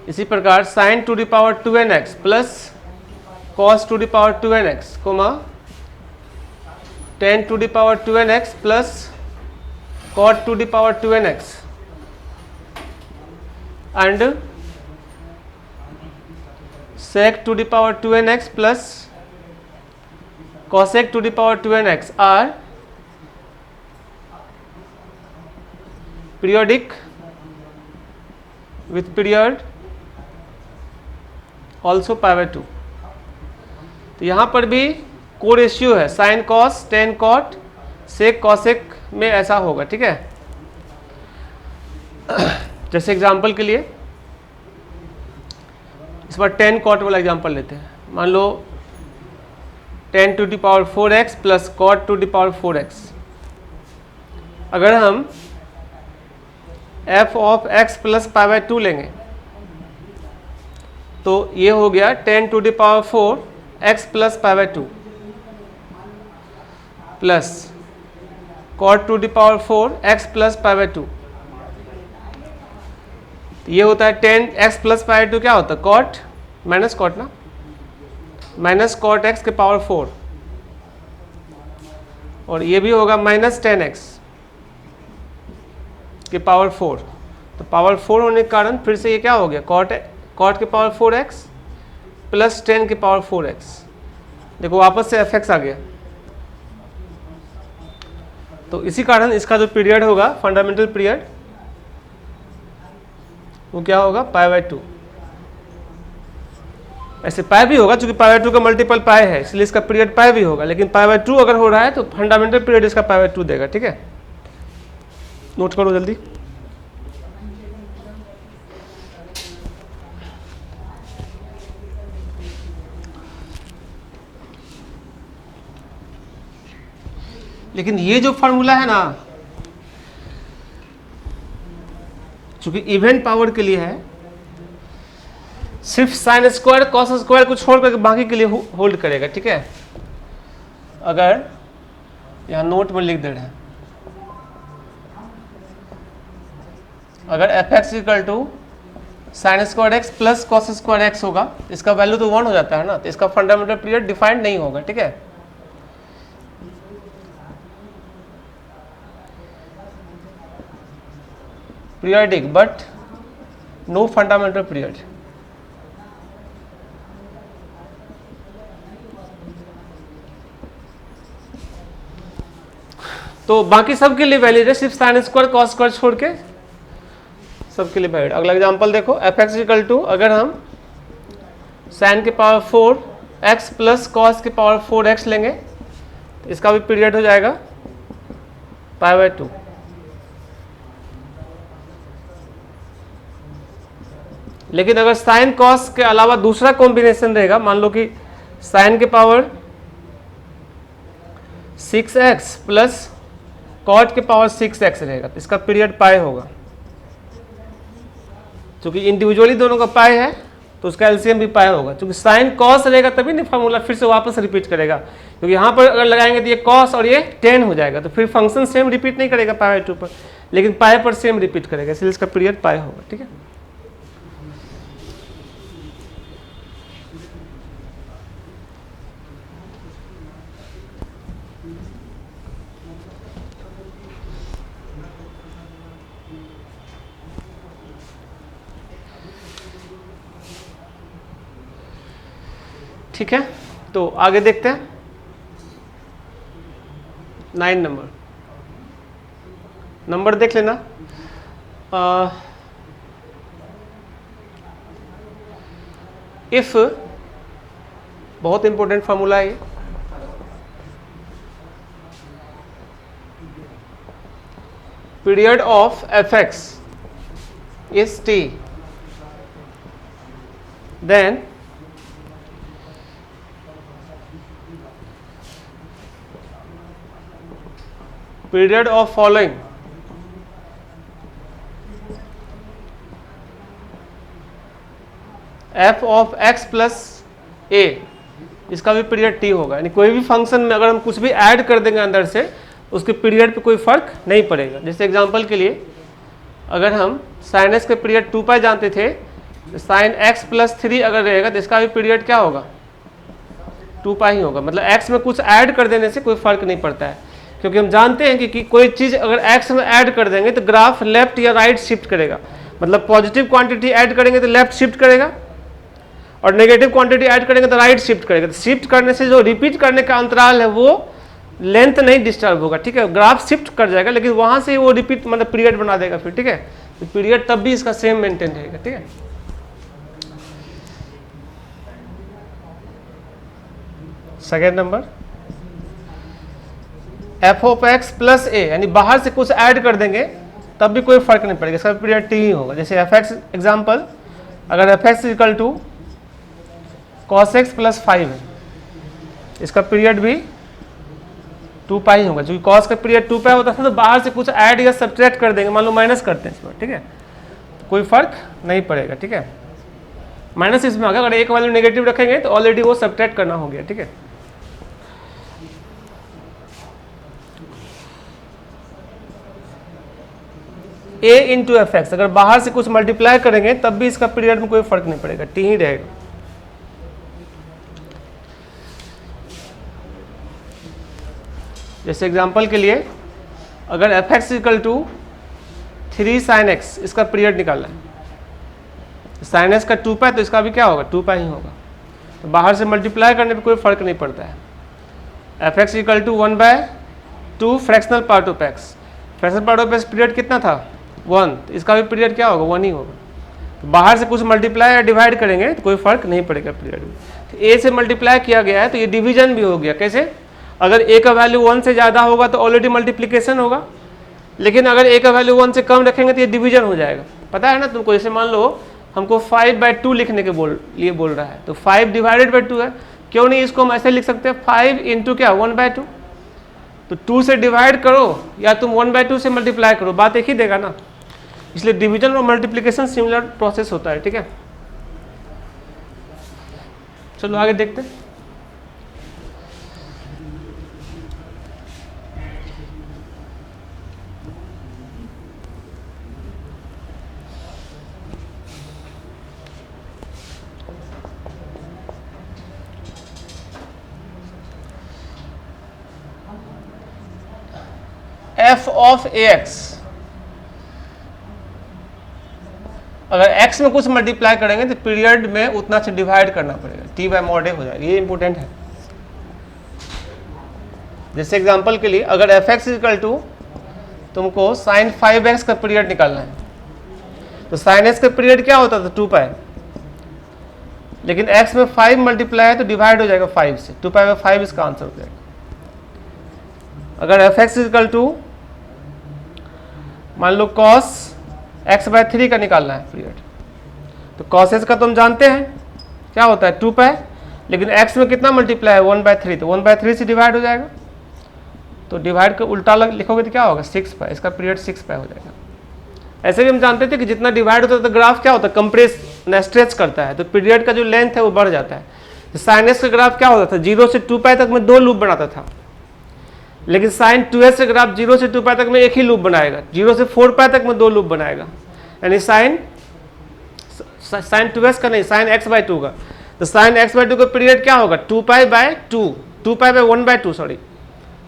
इसी प्रकार sine to the power 2nx plus cos to the power 2nx comma tan to the power 2nx plus cot to the power 2nx and sec to the power 2nx plus cosec to the power 2nx are periodic with period also π/2। तो यहाँ पर भी को ratio है, sine cos, tan cot, sec cosec में ऐसा होगा, ठीक है। जैसे एग्जांपल के लिए इस बार 10 कॉट वाला एग्जांपल लेते हैं। मान लो 10 to the power 4x plus cot to the power 4x। अगर हम f ऑफ x प्लस π/2 लेंगे तो ये हो गया 10 to the power 4 x plus π/2 plus cot to the power 4 x plus π/2। ये होता है 10x प्लस π/2 क्या होता है? कॉट माइनस कॉट ना, माइनस कॉट x के पावर 4, और ये भी होगा माइनस 10x के पावर 4। तो पावर 4 होने के कारण फिर से ये क्या हो गया? कॉट के पावर 4x प्लस 10 के पावर 4x। देखो वापस से fx आ गया। तो इसी कारण इसका जो पीरियड होगा फंडामेंटल पीरियड वो क्या होगा? π/2। ऐसे पाई भी होगा, क्योंकि π/2 का मल्टीपल पाई है इसलिए इसका पीरियड पाई भी होगा, लेकिन π/2 अगर हो रहा है तो फंडामेंटल पीरियड इसका π/2 देगा, ठीक है। नोट करो जल्दी। लेकिन ये जो फॉर्मूला है ना, चूंकि इवेंट पावर के लिए है, सिर्फ साइन स्क्वायर कॉस स्क्वायर को छोड़ करके बाकी के लिए होल्ड करेगा, ठीक है। अगर यहां नोट में लिख दे रहे हैं, अगर F x equal to sine square x plus cos square x होगा, इसका वैल्यू तो 1 हो जाता है ना, तो इसका फंडामेंटल पीरियड डिफाइंड नहीं होगा, ठीक है। Periodic but no fundamental period. तो बाकी सब के लिए वैलिड है, सिर्फ साइन स्क्वायर कॉस स्क्वायर छोड़ के सबके लिए वैलिड। अगला एग्जांपल देखो, एफ एक्स इक्वल टू, अगर हम साइन के पावर 4 एक्स प्लस कॉस के पावर 4 एक्स लेंगे तो इसका भी पीरियड हो जाएगा π/2। लेकिन अगर साइन कॉस के अलावा दूसरा कॉम्बिनेशन रहेगा, मान लो कि साइन के पावर 6x प्लस कॉट के पावर 6x रहेगा तो इसका पीरियड पाई होगा। क्योंकि इंडिविजुअली दोनों का पाई है तो उसका एलसीएम भी पाई होगा। क्योंकि साइन कॉस रहेगा तभी नहीं फॉर्मूला फिर से वापस रिपीट करेगा, क्योंकि यहाँ पर अगर लगाएंगे तो ये कॉस और ये टेन हो जाएगा, तो फिर फंक्शन सेम रिपीट नहीं करेगा π/2 पर, लेकिन पाई पर सेम रिपीट करेगा, इसलिए इसका पीरियड पाई होगा। ठीक है, ठीक है। तो आगे देखते हैं 9 नंबर देख लेना। इफ, बहुत इंपॉर्टेंट फॉर्मूला है ये, period of f x is t, then period of following f of x plus a, इसका भी पीरियड t होगा। यानी कोई भी फंक्शन में अगर हम कुछ भी ऐड कर देंगे अंदर से, उसके पीरियड पे कोई फर्क नहीं पड़ेगा। जैसे एग्जांपल के लिए, अगर हम sin x के पीरियड 2π जानते थे, तो sin x plus 3 अगर रहेगा तो इसका भी पीरियड क्या होगा, 2π ही होगा। मतलब x में कुछ ऐड कर देने से कोई फर्क नहीं पड़ता है, क्योंकि हम जानते हैं कि कोई चीज़ अगर x में ऐड कर देंगे तो ग्राफ लेफ्ट या राइट शिफ्ट करेगा। मतलब पॉजिटिव क्वांटिटी ऐड करेंगे तो लेफ्ट शिफ्ट करेगा, और नेगेटिव क्वांटिटी ऐड करेंगे तो राइट शिफ्ट करेगा। तो शिफ्ट करने से जो रिपीट करने का अंतराल है वो लेंथ नहीं डिस्टर्ब होगा। ठीक है, ग्राफ शिफ्ट कर जाएगा लेकिन वहाँ से वो रिपीट मतलब पीरियड बना देगा फिर। ठीक है, तो पीरियड तब भी इसका सेम मेंटेन रहेगा। ठीक है, second number, F of X plus A, यानी बाहर से कुछ ऐड कर देंगे तब भी कोई फर्क नहीं पड़ेगा, इसका पीरियड टी ही होगा। जैसे एफ एक्स एग्जाम्पल, अगर F x equal to cos x plus 5 है, इसका पीरियड भी 2π ही होगा। क्योंकि कॉस का पीरियड 2π होता था, तो बाहर से कुछ ऐड या सब्ट्रैक्ट कर देंगे, मान लो माइनस करते हैं इसमें। ठीक है, कोई फर्क नहीं पड़ेगा। ठीक है, माइनस इसमें अगर एक वैल्यू नेगेटिव रखेंगे तो ऑलरेडी वो सब्ट्रैक्ट करना हो गया। ठीक है, a इंटू एफ एक्स, अगर बाहर से कुछ मल्टीप्लाई करेंगे तब भी इसका पीरियड में कोई फर्क नहीं पड़ेगा, टी ही रहेगा। जैसे एग्जांपल के लिए, अगर F x equal to 3 sin x, इसका पीरियड निकालना है, sin x का 2π तो इसका भी क्या होगा, 2π ही होगा। तो बाहर से मल्टीप्लाई करने पे कोई फर्क नहीं पड़ता है। F x equal to 1/2 fractional part of x, fractional part of x period कितना था, 1, तो इसका भी पीरियड क्या होगा, 1 ही होगा। तो बाहर से कुछ मल्टीप्लाई या डिवाइड करेंगे तो कोई फर्क नहीं पड़ेगा पीरियड में। तो ए से मल्टीप्लाई किया गया है तो ये डिवीजन भी हो गया। कैसे, अगर ए का वैल्यू 1 से ज़्यादा होगा तो ऑलरेडी मल्टीप्लिकेशन होगा, लेकिन अगर ए का वैल्यू 1 से कम रखेंगे तो ये डिवीजन हो जाएगा। पता है ना तुमको, जैसे मान लो हमको 5/2 लिखने के लिए बोल रहा है, तो 5 डिवाइडेड बाई 2 है, क्यों नहीं इसको हम ऐसे लिख सकते हैं 5 इंटू क्या 1/2। तो 2 से डिवाइड करो या तुम 1/2 से मल्टीप्लाई करो, बात एक ही देगा ना। इसलिए डिवीजन और मल्टीप्लिकेशन सिमिलर प्रोसेस होता है। ठीक है, चलो आगे देखते हैं। एफ ऑफ ए एक्स, अगर x में कुछ मल्टीप्लाई करेंगे तो पीरियड में उतना से डिवाइड करना पड़ेगा, t/mod a हो जाएगा। ये इंपॉर्टेंट है। जैसे एग्जांपल के लिए अगर एफ एक्स इक्वल टू तुमको साइन 5x का पीरियड निकालना है, तो साइन x का पीरियड क्या होता था 2 पाई, लेकिन x में 5 मल्टीप्लाई है तो डिवाइड हो जाएगा 5 से, 2 पाई में 5 इसका आंसर हो जाएगा। अगर एफ एक्स इक्वल टू मान लो cos x/3 का निकालना है पीरियड, तो cos s का तुम जानते हैं क्या होता है 2 पाई, लेकिन x में कितना मल्टीप्लाई है 1/3, तो 1/3 से डिवाइड हो जाएगा, तो डिवाइड का उल्टा लिखोगे तो क्या होगा 6 पाई, इसका पीरियड 6 पाई हो जाएगा। ऐसे भी हम जानते थे कि जितना डिवाइड होता है तो ग्राफ क्या होता है कंप्रेस स्ट्रेच करता है, तो पीरियड का जो लेंथ है वो बढ़ जाता है। तो साइन एस का ग्राफ क्या होता था 0 से 2 पाई तक में 2 लूप बनाता था, लेकिन साइन 2s का ग्राफ 0 से 2 पाई तक में एक ही लूप बनाएगा, 0 से 4 पाई तक में 2 लूप बनाएगा, यानी साइन 2s का नहीं साइन x/2 का। तो साइन x/2 का पीरियड क्या होगा 2 pi by 2 pi by 1/2 sorry,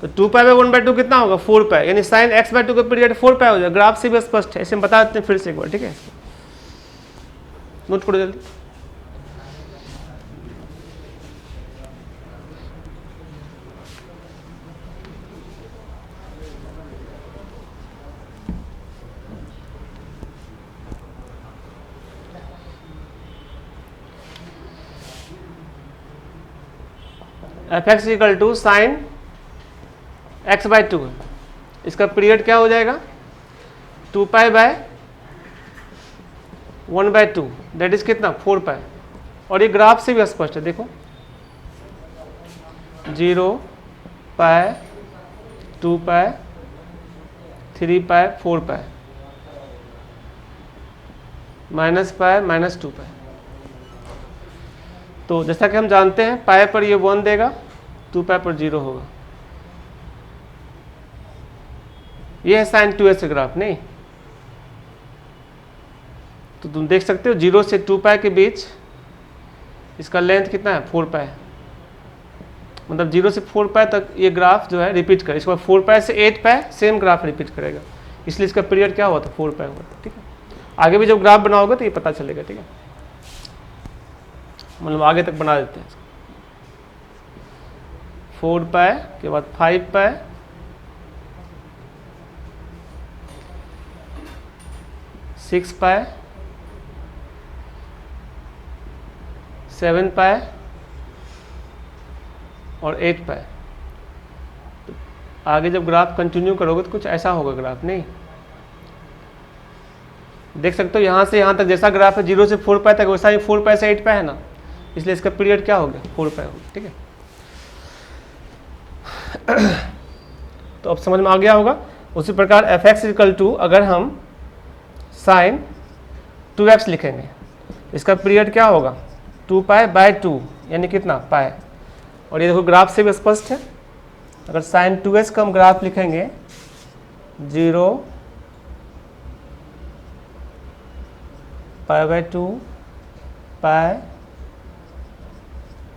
तो 2 पाई बाय 1/2 कितना होगा 4 पाई, यानी साइन x/2 का पीरियड 4 पाई हो जाएगा। ग्राफ से भी स्पष्ट है, इसे हम बता देते हैं फिर से एक बार, ठीक है, नोट करो जल्दी। F x equal to sine x/2, इसका पीरियड क्या हो जाएगा 2 पाई बाय 1/2, दैट इज कितना 4 पाई। और ये ग्राफ से भी स्पष्ट है, देखो 0 पाई 2 पाई 3 पाई 4 पाई माइनस पाई माइनस 2 पाई। तो जैसा कि हम जानते हैं पाई पर ये 1 देगा, 2 पाई पर 0 होगा। ये है साइन 2s का ग्राफ, नहीं तो तुम देख सकते हो 0 से 2 पाई के बीच इसका लेंथ कितना है 4 पाई, मतलब 0 से 4 पाई तक ये ग्राफ जो है रिपीट करे, इसके बाद 4 पाई से 8 पाई सेम ग्राफ रिपीट करेगा, इसलिए इसका पीरियड क्या हुआ था 4 पाई हुआ था। ठीक है, आगे भी जब ग्राफ बनाओगे तो ये पता चलेगा। ठीक है, मतलब आगे तक बना देते हैं। 4 पाई के बाद 5 पाई 6 पाई 7 पाई और 8 पाई। तो आगे जब ग्राफ कंटिन्यू करोगे तो कुछ ऐसा होगा ग्राफ, नहीं देख सकते हो यहाँ से यहाँ तक जैसा ग्राफ है 0 से 4 पाई तक वैसा ही 4 पाई से 8 पाई है ना, इसलिए इसका पीरियड क्या हो गया 4 पाई हो गया। ठीक है, तो अब समझ में आ गया होगा। उसी प्रकार एफ एक्स इक्वल टू अगर हम साइन 2x लिखेंगे, इसका पीरियड क्या होगा 2 पाई बाय 2, यानी कितना पाई। और ये देखो ग्राफ से भी स्पष्ट है, अगर साइन 2s का हम ग्राफ लिखेंगे 0 pi by 2 pi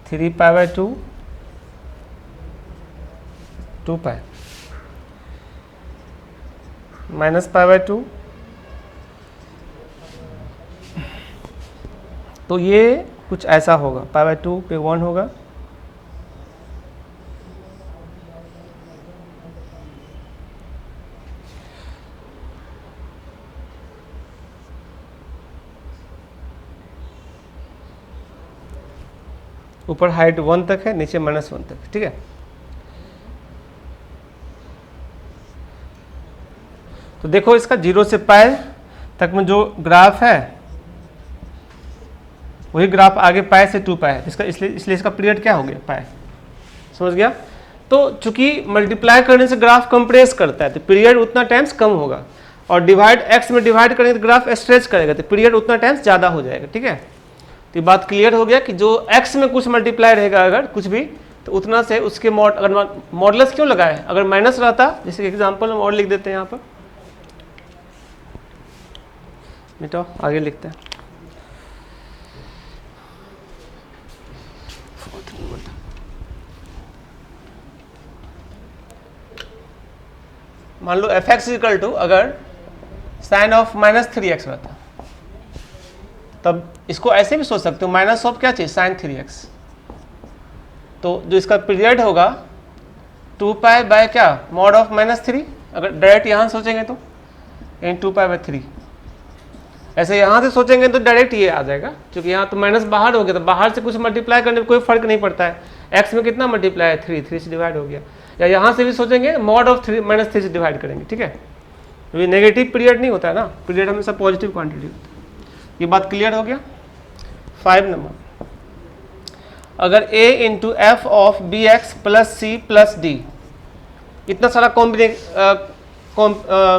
3 pi by 2 2 pi minus pi by 2, तो ये कुछ ऐसा होगा पाई बाय 2 पे 1 होगा, ऊपर हाइट 1 तक है, नीचे -1 तक। ठीक है, तो देखो इसका 0 से पाई तक में जो ग्राफ है वही ग्राफ आगे पाई से 2 पाई है, इसका इसलिए इसका पीरियड क्या हो गया पाई। समझ गया। तो चूंकि मल्टीप्लाई करने से ग्राफ कंप्रेस करता है तो पीरियड उतना टाइम्स कम होगा, और डिवाइड x में डिवाइड करेंगे तो ग्राफ स्ट्रेच करेगा तो पीरियड उतना टाइम्स ज़्यादा हो जाएगा। ठीक है, तो ये बात क्लियर हो गया कि जो x में कुछ मल्टीप्लाई रहेगा अगर कुछ भी तो उतना से उसके अगर मॉडुलस क्यों लगाए, अगर माइनस रहता जैसे एग्जाम्पल हम और लिख देते हैं यहाँ पर, मिटाओ आगे लिखते हैं। मान लो एफ एक्स इक्वल टू अगर साइन ऑफ -3x रहता, तब इसको ऐसे भी सोच सकते हो माइनस ऑफ क्या चाहिए साइन 3x, तो जो इसका पीरियड होगा 2 पाई बाय क्या मॉड ऑफ -3, अगर डायरेक्ट यहाँ सोचेंगे तो यानी 2 पाई बाय 3। ऐसे यहाँ से सोचेंगे तो डायरेक्ट ये आ जाएगा, क्योंकि यहाँ तो माइनस बाहर हो गया, तो बाहर से कुछ मल्टीप्लाई करने में कोई फर्क नहीं पड़ता है। एक्स में कितना मल्टीप्लाई है 3 से डिवाइड हो गया। या यहाँ से भी सोचेंगे मॉड ऑफ -3 से डिवाइड करेंगे, ठीक है। तो ये नेगेटिव पीरियड नहीं होता है ना, पीरियड हमेशा पॉजिटिव क्वांटिटी होता है। ये बात क्लियर हो गया। 5 नंबर, अगर a into f of b x plus c plus d, इतना सारा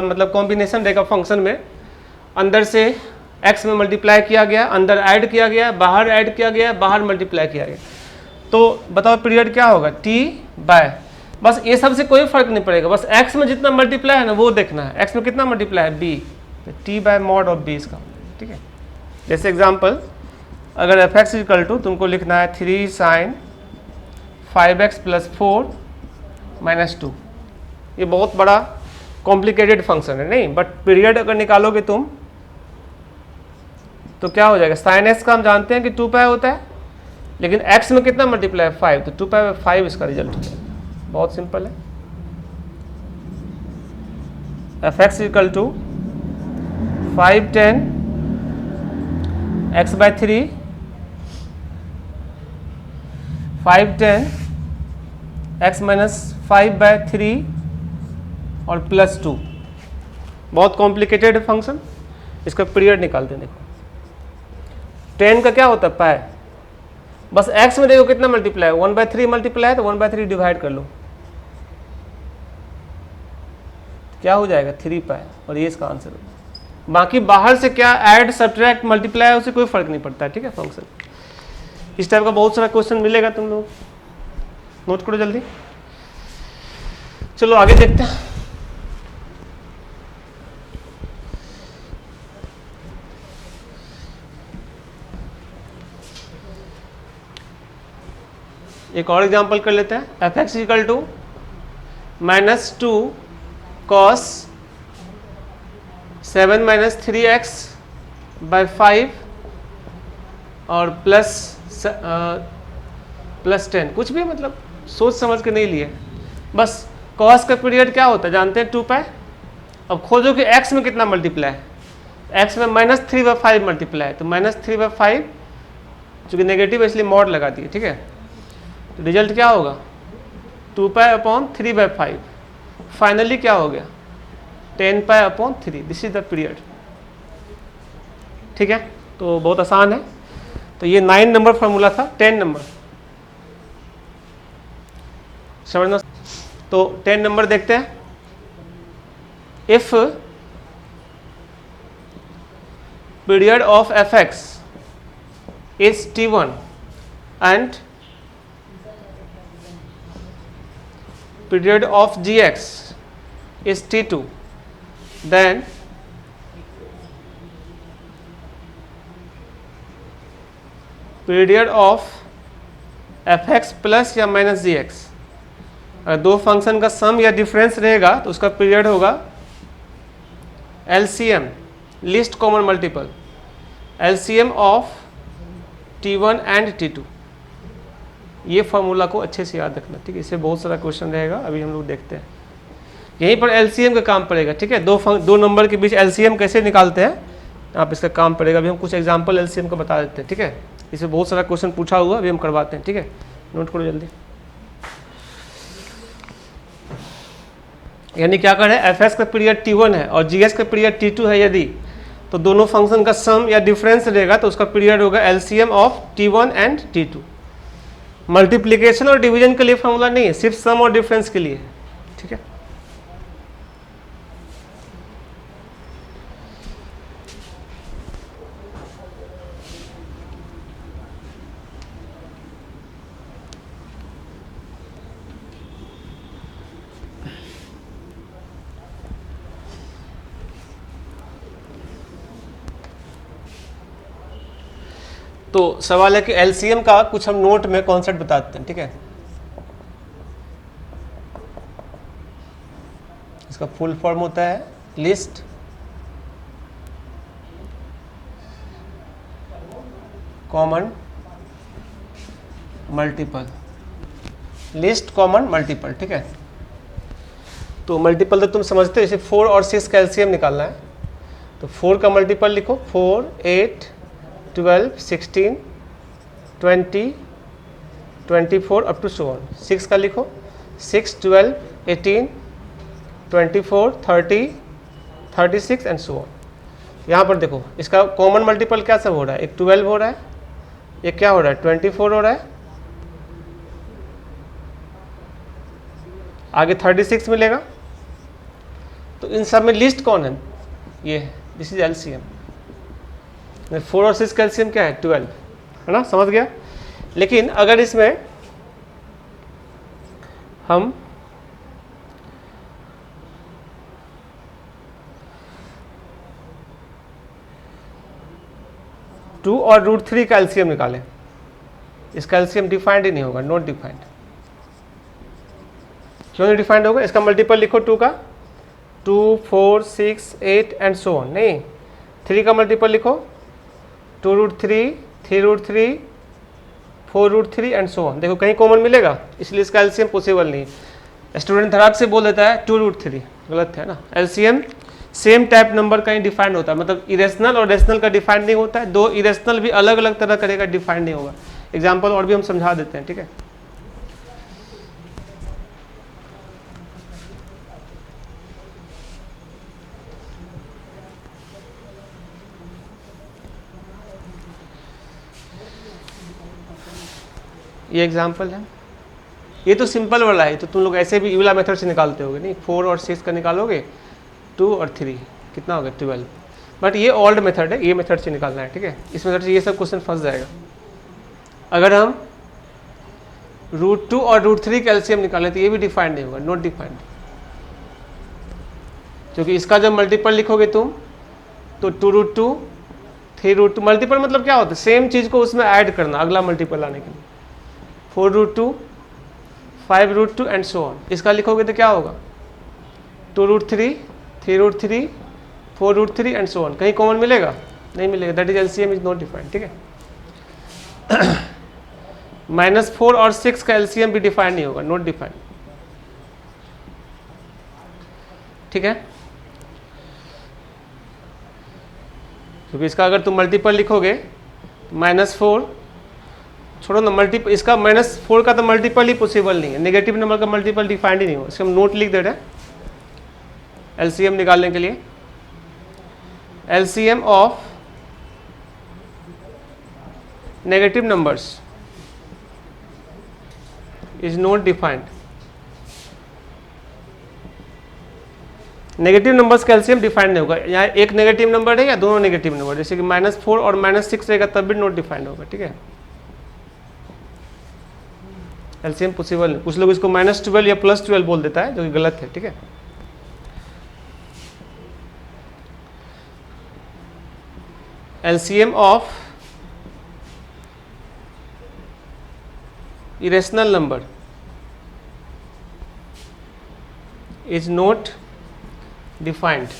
मतलब कॉम्बिनेशन रहेगा फंक्शन में, अंदर से x में मल्टीप्लाई किया गया, अंदर ऐड किया गया, बाहर ऐड किया गया, बाहर मल्टीप्लाई किया गया, तो बताओ पीरियड क्या होगा t बाय, बस ये सब से कोई फर्क नहीं पड़ेगा, बस x में जितना मल्टीप्लाई है ना वो देखना है। x में कितना मल्टीप्लाई है b, तो t bye mod of b इसका, ठीक है। जैसे एग्जांपल, अगर एफ एक्स इक्वल टू तुमको लिखना है 3 साइन 5x प्लस 4 माइनस 2, ये बहुत बड़ा कॉम्प्लिकेटेड फंक्शन है नहीं, बट पीरियड अगर निकालोगे तुम तो क्या हो जाएगा, साइन एक्स का हम जानते हैं कि 2 पाई होता है, लेकिन x में कितना मल्टीप्लाई है 5, तो 2 पाई बाय 5 इसका रिजल्ट हो जाएगा। बहुत सिंपल है। F x equal to 5 10 x by 3 5 10 x minus 5 by 3 और प्लस 2, बहुत कॉम्प्लिकेटेड फंक्शन। इसका पीरियड निकालते हैं। देखो 10 का क्या होता है पाई, बस x में देखो कितना मल्टीप्लाई है 1/3 मल्टीप्लाई है, तो 1/3 डिवाइड कर लो, क्या हो जाएगा 3 पाई, और ये इसका आंसर है। बाकी बाहर से क्या ऐड सब्ट्रैक्ट मल्टीप्लाई है उससे कोई फर्क नहीं पड़ता है, ठीक है। फंक्शन इस टाइप का बहुत सारा क्वेश्चन मिलेगा, तुम लोग नोट करो जल्दी। चलो आगे देखते हैं। एक और एग्जांपल कर लेते हैं। F x equal to -2 cos 7 minus 3x by 5 और प्लस 10, कुछ भी मतलब सोच समझ के नहीं लिए, बस cos का पीरियड क्या होता है जानते हैं 2 पाई। अब खोजो कि x में कितना मल्टीप्लाई है, x में -3/5 मल्टीप्लाई है, तो -3/5, चूँकि नेगेटिव है इसलिए मॉड लगा दिए, ठीक है। तो रिजल्ट क्या होगा 2 पाई अपॉन 3/5, फाइनली क्या हो गया 10 pi upon 3, this is the period, ठीक है। तो बहुत आसान है। तो ये 9 नंबर फॉर्मूला था। 10 नंबर समझना। तो 10 नंबर देखते हैं। If period of f x is t1 and period of gx is t2, then period of fx plus या माइनस gx, अगर दो फंक्शन का सम या डिफरेंस रहेगा तो उसका पीरियड होगा LCM, least common multiple, LCM of t1 and t2। ये फार्मूला को अच्छे से याद रखना, ठीक है। इससे बहुत सारा क्वेश्चन रहेगा, अभी हम लोग देखते हैं। यहीं पर एलसीएम का काम पड़ेगा, ठीक है। दो नंबर के बीच एलसीएम कैसे निकालते हैं यहाँ पे इसका काम पड़ेगा। अभी हम कुछ एग्जांपल एलसीएम का बता देते हैं, ठीक है। इससे बहुत सारा क्वेश्चन पूछा हुआ, अभी हम करवाते हैं, ठीक है। नोट करो जल्दी। यानी क्या करें, एफ एक्स का पीरियड t1 है और जी एक्स का पीरियड t2 है, यदि तो दोनों फंक्शन का सम या डिफरेंस रहेगा तो उसका पीरियड होगा LCM of t1 and t2। Multiplication और डिवीजन के लिए फॉर्मूला नहीं है, सिर्फ सम और डिफरेंस के लिए, ठीक है। तो सवाल है कि एलसीएम का कुछ हम नोट में कॉन्सेप्ट बताते हैं, ठीक है। इसका फुल फॉर्म होता है list common multiple, list common multiple, ठीक है। तो मल्टीपल तो तुम समझते हो, जैसे 4 और 6 का एलसीएम निकालना है तो 4 का मल्टीपल लिखो, 4, 8, 12, 16, 20, 24 अप टू सो ऑन। 6 का लिखो, 6, 12, 18, 24, 30, 36 एंड सो ऑन। यहाँ पर देखो इसका कॉमन मल्टीपल क्या सब हो रहा है, एक 12 हो रहा है, एक क्या हो रहा है 24 हो रहा है, आगे 36 मिलेगा। तो इन सब में लिस्ट कौन है, ये दिस इज एलसीएम। 4 और 6 का एलसीएम क्या है 12, है ना, समझ गया। लेकिन अगर इसमें हम टू और √3 का एलसीएम निकालें, इसका एलसीएम डिफाइंड ही नहीं होगा, नॉट डिफाइंड। क्यों नहीं डिफाइंड होगा, इसका मल्टीपल लिखो 2 का, 2, 4, 6, 8 एंड सो ऑन। नहीं, 3 का मल्टीपल लिखो, 2√3, 3√3, 4√3 एंड सो ऑन। देखो कहीं कॉमन मिलेगा, इसलिए इसका एलसीएम पॉसिबल नहीं। स्टूडेंट धड़ाक से बोल देता है 2√3, गलत है ना। एलसीएम सेम टाइप नंबर कहीं डिफाइंड होता है, मतलब इरेशनल और रेशनल का डिफाइंड नहीं होता है। दो इरेशनल भी अलग अलग तरह करेगा, डिफाइंड नहीं होगा। एग्जाम्पल और भी हम समझा देते हैं, ठीक है। ये एग्जाम्पल है, ये तो सिंपल वाला है, तो तुम लोग ऐसे भी ई वाला मेथड से निकालते होगे। नहीं, 4 और 6 का निकालोगे, 2 और 3 कितना होगा 12। बट ये ओल्ड मेथड है, ये मेथड से निकालना है, ठीक है। इस मेथड से ये सब क्वेश्चन फंस जाएगा। अगर हम √2 और √3 का एलसीएम निकालें तो ये भी डिफाइंड नहीं होगा, नॉट डिफाइंड। क्योंकि इसका जब मल्टीपल लिखोगे तुम तो 2√2, 3√2, मल्टीपल मतलब क्या होता है, सेम चीज़ को उसमें ऐड करना अगला मल्टीपल लाने के लिए। 4√2, 5√2 एंड सो ऑन। इसका लिखोगे तो क्या होगा 2√3, 3√3, 4√3 एंड सो ऑन। कहीं कॉमन मिलेगा, नहीं मिलेगा, that is LCM is not defined, ठीक है। -4 और 6 का एलसीएम भी डिफाइंड नहीं होगा, नॉट डिफाइंड, ठीक है। क्योंकि इसका अगर तुम मल्टीपल लिखोगे -4, छोड़ो ना, मल्टीपल इसका -4 का तो मल्टीपल ही पॉसिबल नहीं है, नेगेटिव नंबर का मल्टीपल डिफाइंड ही नहीं हो। इसका हम नोट लिख दे रहे हैं एलसीएम निकालने के लिए। LCM of negative numbers is not defined. Negative numbers का एलसीएम डिफाइंड नहीं होगा। यहाँ एक नेगेटिव नंबर है या दोनों नेगेटिव नंबर, जैसे कि -4 और -6 रहेगा तब भी नॉट डिफाइंड होगा, ठीक है। एलसीएम पॉसिबल नहीं। कुछ लोग इसको -12 या +12 बोल देता है, जो कि गलत है, ठीक है। LCM of irrational number is not defined.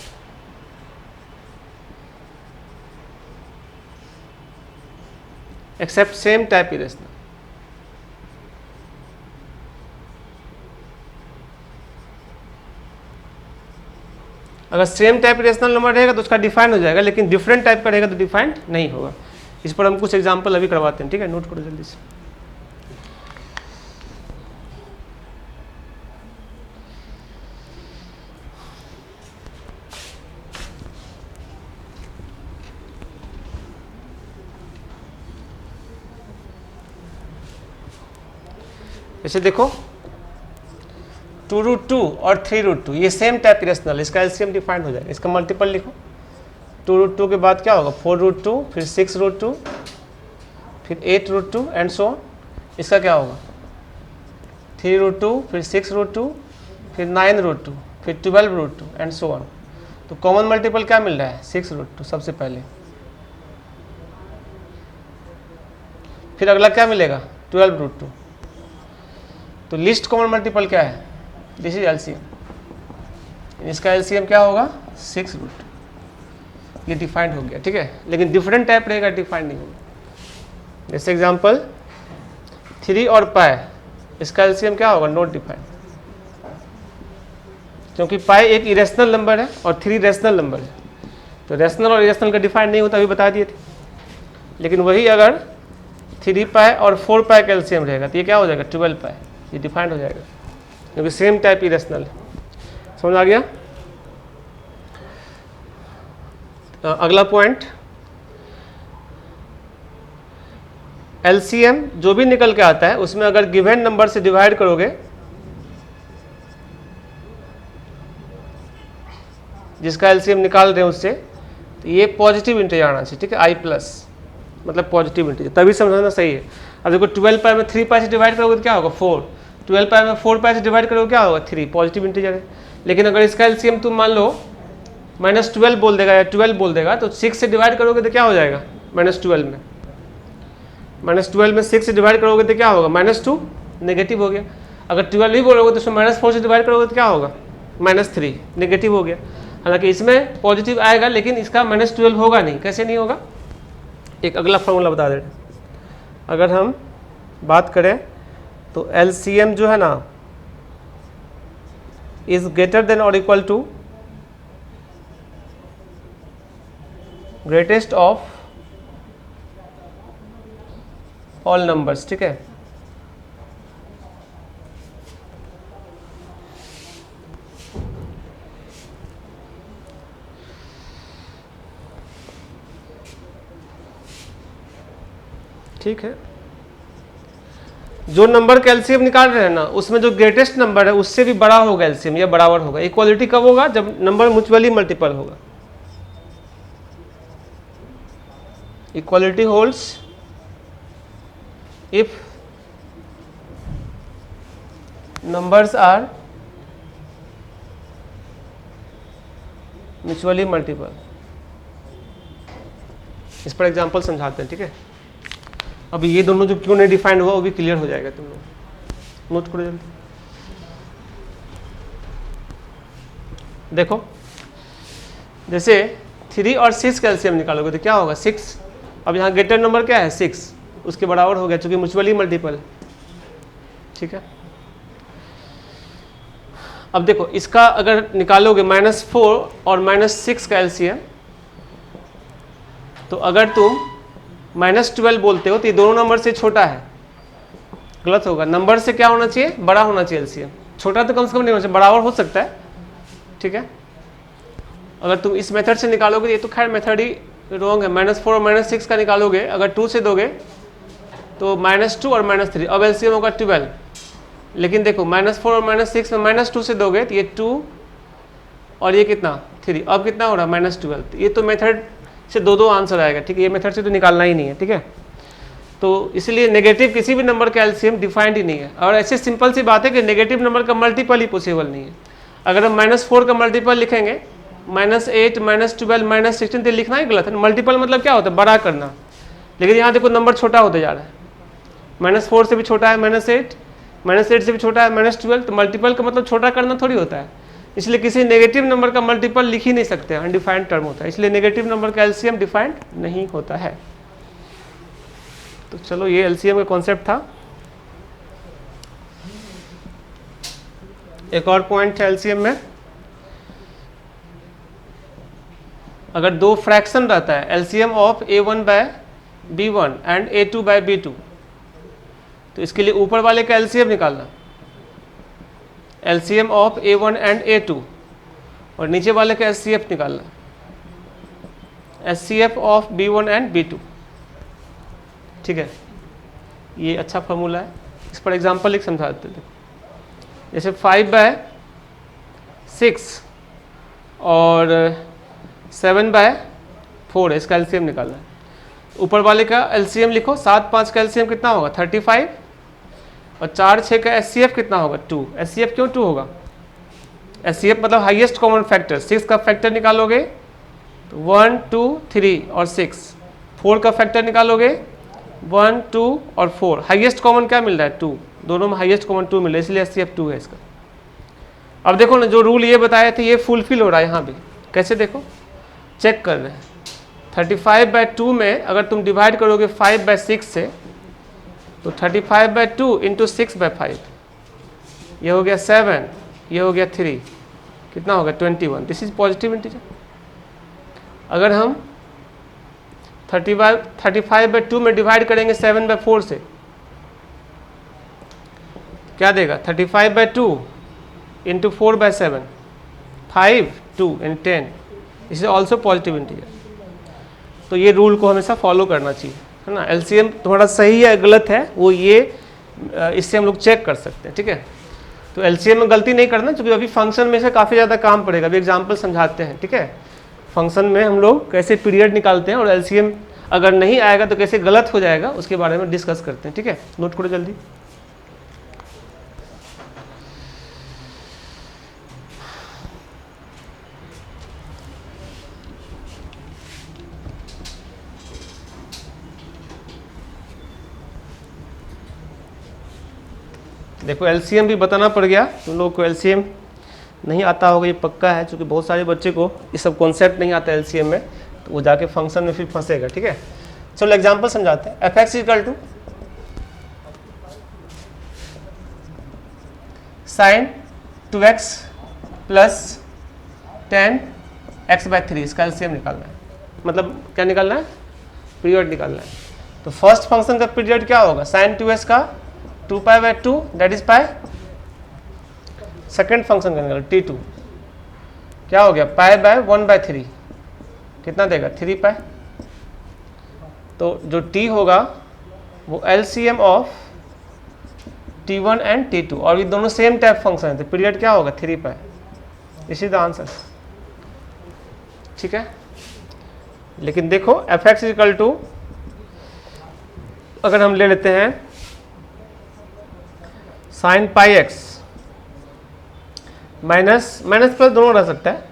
Except same type irrational. अगर सेम टाइप रेशनल नंबर रहेगा तो उसका डिफाइन हो जाएगा, लेकिन डिफरेंट टाइप का रहेगा तो डिफाइंड नहीं होगा। इस पर हम कुछ एग्जांपल अभी करवाते हैं, ठीक है, नोट करो जल्दी से। जैसे देखो 2√2 और 3√2 ये सेम टाइप इरेशनल, इसका एलसीएम डिफाइंड हो जाएगा। इसका मल्टीपल लिखो, 2√2 के बाद क्या होगा 4√2, फिर 6√2, फिर 8√2 एंड सो ऑन। इसका क्या होगा 3√2, फिर 6√2, फिर 9√2, फिर 12√2 एंड सो ऑन। तो कॉमन मल्टीपल क्या मिल रहा है 6√2 सबसे पहले, फिर अगला क्या मिलेगा 12√2। तो लिस्ट कॉमन मल्टीपल क्या है, दिस इज एलसीएम। इसका एलसीएम क्या होगा 6√2। ये डिफाइंड हो गया, ठीक है, लेकिन डिफरेंट टाइप रहेगा, डिफाइंड नहीं होगा। जैसे एग्जांपल 3 और पाई, इसका एलसीएम क्या होगा नॉट डिफाइंड। क्योंकि पाई एक इरेशनल नंबर है और 3 रैशनल नंबर है, तो रैशनल और इरेशनल का डिफाइन नहीं होता, अभी बता दिए थे। लेकिन वही अगर 3 पाई और 4 पाई का एलसीएम रहेगा तो ये क्या हो जाएगा 12 पाई, ये डिफाइंड हो जाएगा क्योंकि सेम टाइप इरेशनल है। समझ आ गया? अगला पॉइंट, एलसीएम जो भी निकल के आता है उसमें अगर गिवन नंबर से डिवाइड करोगे, जिसका एलसीएम निकाल रहे हैं उससे, तो ये पॉजिटिव इंटीजर आना चाहिए, ठीक है, आई प्लस मतलब पॉजिटिव इंटीजर, तभी समझना सही है। अब देखो 12 पाई में 3 पाई से डिवाइड करोगे तो क्या होगा 4, 12 पाई में 4 पाई से डिवाइड करोगे क्या होगा 3, पॉजिटिव इंटीजर है। लेकिन अगर इसका एलसीएम तुम मान लो -12 बोल देगा या 12 बोल देगा तो 6 से डिवाइड करोगे तो क्या हो जाएगा -12 में, -12 में 6 से डिवाइड करोगे तो क्या होगा -2, नेगेटिव हो गया। अगर 12 ही बोलोगे तो उसमें -4 से डिवाइड करोगे तो क्या होगा -3, नेगेटिव हो गया। हालांकि इसमें पॉजिटिव आएगा लेकिन इसका -12 होगा नहीं। कैसे नहीं होगा? एक अगला फॉर्मूला बता दे। अगर हम बात करें तो एलसीएम जो है ना इज ग्रेटर देन और equal to greatest of all numbers, ठीक है। ठीक है, जो नंबर का एलसीएम निकाल रहे हैं ना उसमें जो ग्रेटेस्ट नंबर है उससे भी बड़ा होगा एलसीएम या बराबर होगा। इक्वालिटी कब होगा? जब नंबर म्यूचुअली मल्टीपल होगा। Equality holds if numbers are mutually multiple. इस पर एग्जांपल समझाते हैं, ठीक है। अब ये दोनों जो क्यों नहीं डिफाइंड हुआ वो भी क्लियर हो जाएगा, तुम लोग नोट करो जल्दी। देखो जैसे 3 और 6 का एलसीएम निकालोगे तो क्या होगा 6। अब यहाँ ग्रेटर नंबर क्या है 6, उसके बराबर हो गया क्योंकि म्यूचुअली मल्टीपल है, ठीक है। अब देखो इसका अगर निकालोगे -4 और -6 का एलसीएम, तो अगर तुम -12 बोलते हो तो ये दोनों नंबर से छोटा है, गलत होगा। नंबर से क्या होना चाहिए? बड़ा होना चाहिए एलसीएम। छोटा तो कम से कम नहीं होना चाहिए, बराबर हो सकता है, ठीक है। अगर तुम इस मेथड से निकालोगे, ये तो खैर मेथड ही रॉन्ग है। -4 और -6 का निकालोगे, अगर 2 से दोगे तो -2 और -3, अब एलसीएम होगा 12। लेकिन देखो -4 और -6 में -2 से दोगे तो ये 2 और ये कितना 3, अब कितना हो रहा है -12। ये तो मेथड से दो आंसर आएगा, ठीक है। ये मेथड से तो निकालना ही नहीं है, ठीक है। तो इसलिए नेगेटिव किसी भी नंबर का एलसीएम डिफाइंड ही नहीं है। और ऐसे सिंपल सी बात है कि नेगेटिव नंबर का मल्टीपल ही पॉसिबल नहीं है। अगर हम -4 का मल्टीपल लिखेंगे -8 -12 -16, तो लिखना ही गलत है। मल्टीपल मतलब क्या होता है? बड़ा करना। लेकिन यहाँ देखो नंबर छोटा होते जा रहा है, -4 से भी छोटा है -8 से भी छोटा है -12, तो मल्टीपल का मतलब छोटा करना थोड़ी होता है। इसलिए किसी नेगेटिव नंबर का मल्टीपल लिख ही नहीं सकते, अनडिफाइंड टर्म होता है। इसलिए नेगेटिव नंबर का एलसीएम डिफाइंड नहीं होता है। तो चलो ये एलसीएम का कॉन्सेप्ट था। एक और पॉइंट है एलसीएम में, अगर दो फ्रैक्शन रहता है, LCM of A1 by B1 and A2 by B2, तो इसके लिए ऊपर वाले का एलसीएम निकालना, LCM of A1 and A2, और नीचे वाले का एचसीएफ निकालना, HCF of B1 and B2, ठीक है। ये अच्छा फॉर्मूला है, इस पर एग्जांपल लिख समझा देते हैं। जैसे 5/6 और 7/4 है, इसका एलसीएम निकालना है। ऊपर वाले का एलसीएम लिखो, 7 5 का एलसीएम कितना होगा 35, और 4 6 का एचसीएफ कितना होगा 2। एचसीएफ क्यों 2 होगा? एचसीएफ मतलब हाईएस्ट कॉमन फैक्टर। 6 का फैक्टर निकालोगे तो 1 2 3 और 6, 4 का फैक्टर निकालोगे 1 2 और 4, हाईएस्ट कॉमन क्या मिल रहा है 2, दोनों में हाईएस्ट कॉमन 2 मिल रहा है, इसलिए एचसीएफ 2 है इसका। अब देखो ना, जो रूल ये बताए थे ये फुलफिल हो रहा है यहाँ भी। कैसे? देखो चेक कर रहे हैं। 35/2 में अगर तुम डिवाइड करोगे 5/6 से, तो 35/2 इंटू 6/5, ये हो गया 7, ये हो गया 3, कितना होगा 21, दिस इज पॉजिटिव इंटीजर। अगर हम 35/2 में डिवाइड करेंगे 7/4 से, क्या देगा 35/2 into 4/7, 5, 2 and 10, this is also positive integer. तो ये रूल को हमेशा फॉलो करना चाहिए, है ना। एलसीएम थोड़ा सही है गलत है वो ये इससे हम लोग चेक कर सकते हैं, ठीक है। तो एलसीएम में गलती नहीं करना, क्योंकि अभी फंक्शन में से काफ़ी ज़्यादा काम पड़ेगा। अभी एग्जांपल समझाते हैं, ठीक है। फंक्शन में हम लोग कैसे पीरियड निकालते हैं और एलसीएम अगर नहीं आएगा तो कैसे गलत हो जाएगा उसके बारे में डिस्कस करते हैं, ठीक है। नोट करो जल्दी। देखो एलसीएम भी बताना पड़ गया, तुम लोगों को एलसीएम नहीं आता होगा ये पक्का है, क्योंकि बहुत सारे बच्चे को ये सब कॉन्सेप्ट नहीं आता एलसीएम में, तो वो जाके फंक्शन में फिर फंसेगा, ठीक है। चलो एग्जांपल समझाते हैं। F x equal to sine 2x plus 10x/3, इसका एलसीएम निकालना है। मतलब क्या निकालना है, पीरियड निकालना है। तो फर्स्ट फंक्शन का पीरियड क्या होगा, साइन 2x का 2π/2 that is pi. Second function का निकालो t2, क्या हो गया π/1/3, कितना देगा 3π। तो जो t होगा वो LCM of t1 and t2, और ये दोनों सेम टाइप फंक्शन है, तो पीरियड क्या होगा 3π। इसी द आंसर, ठीक है। लेकिन देखो एफ एक्स इक्वल टू अगर हम ले लेते हैं sign pi x, minus plus दोनों रह सकता है,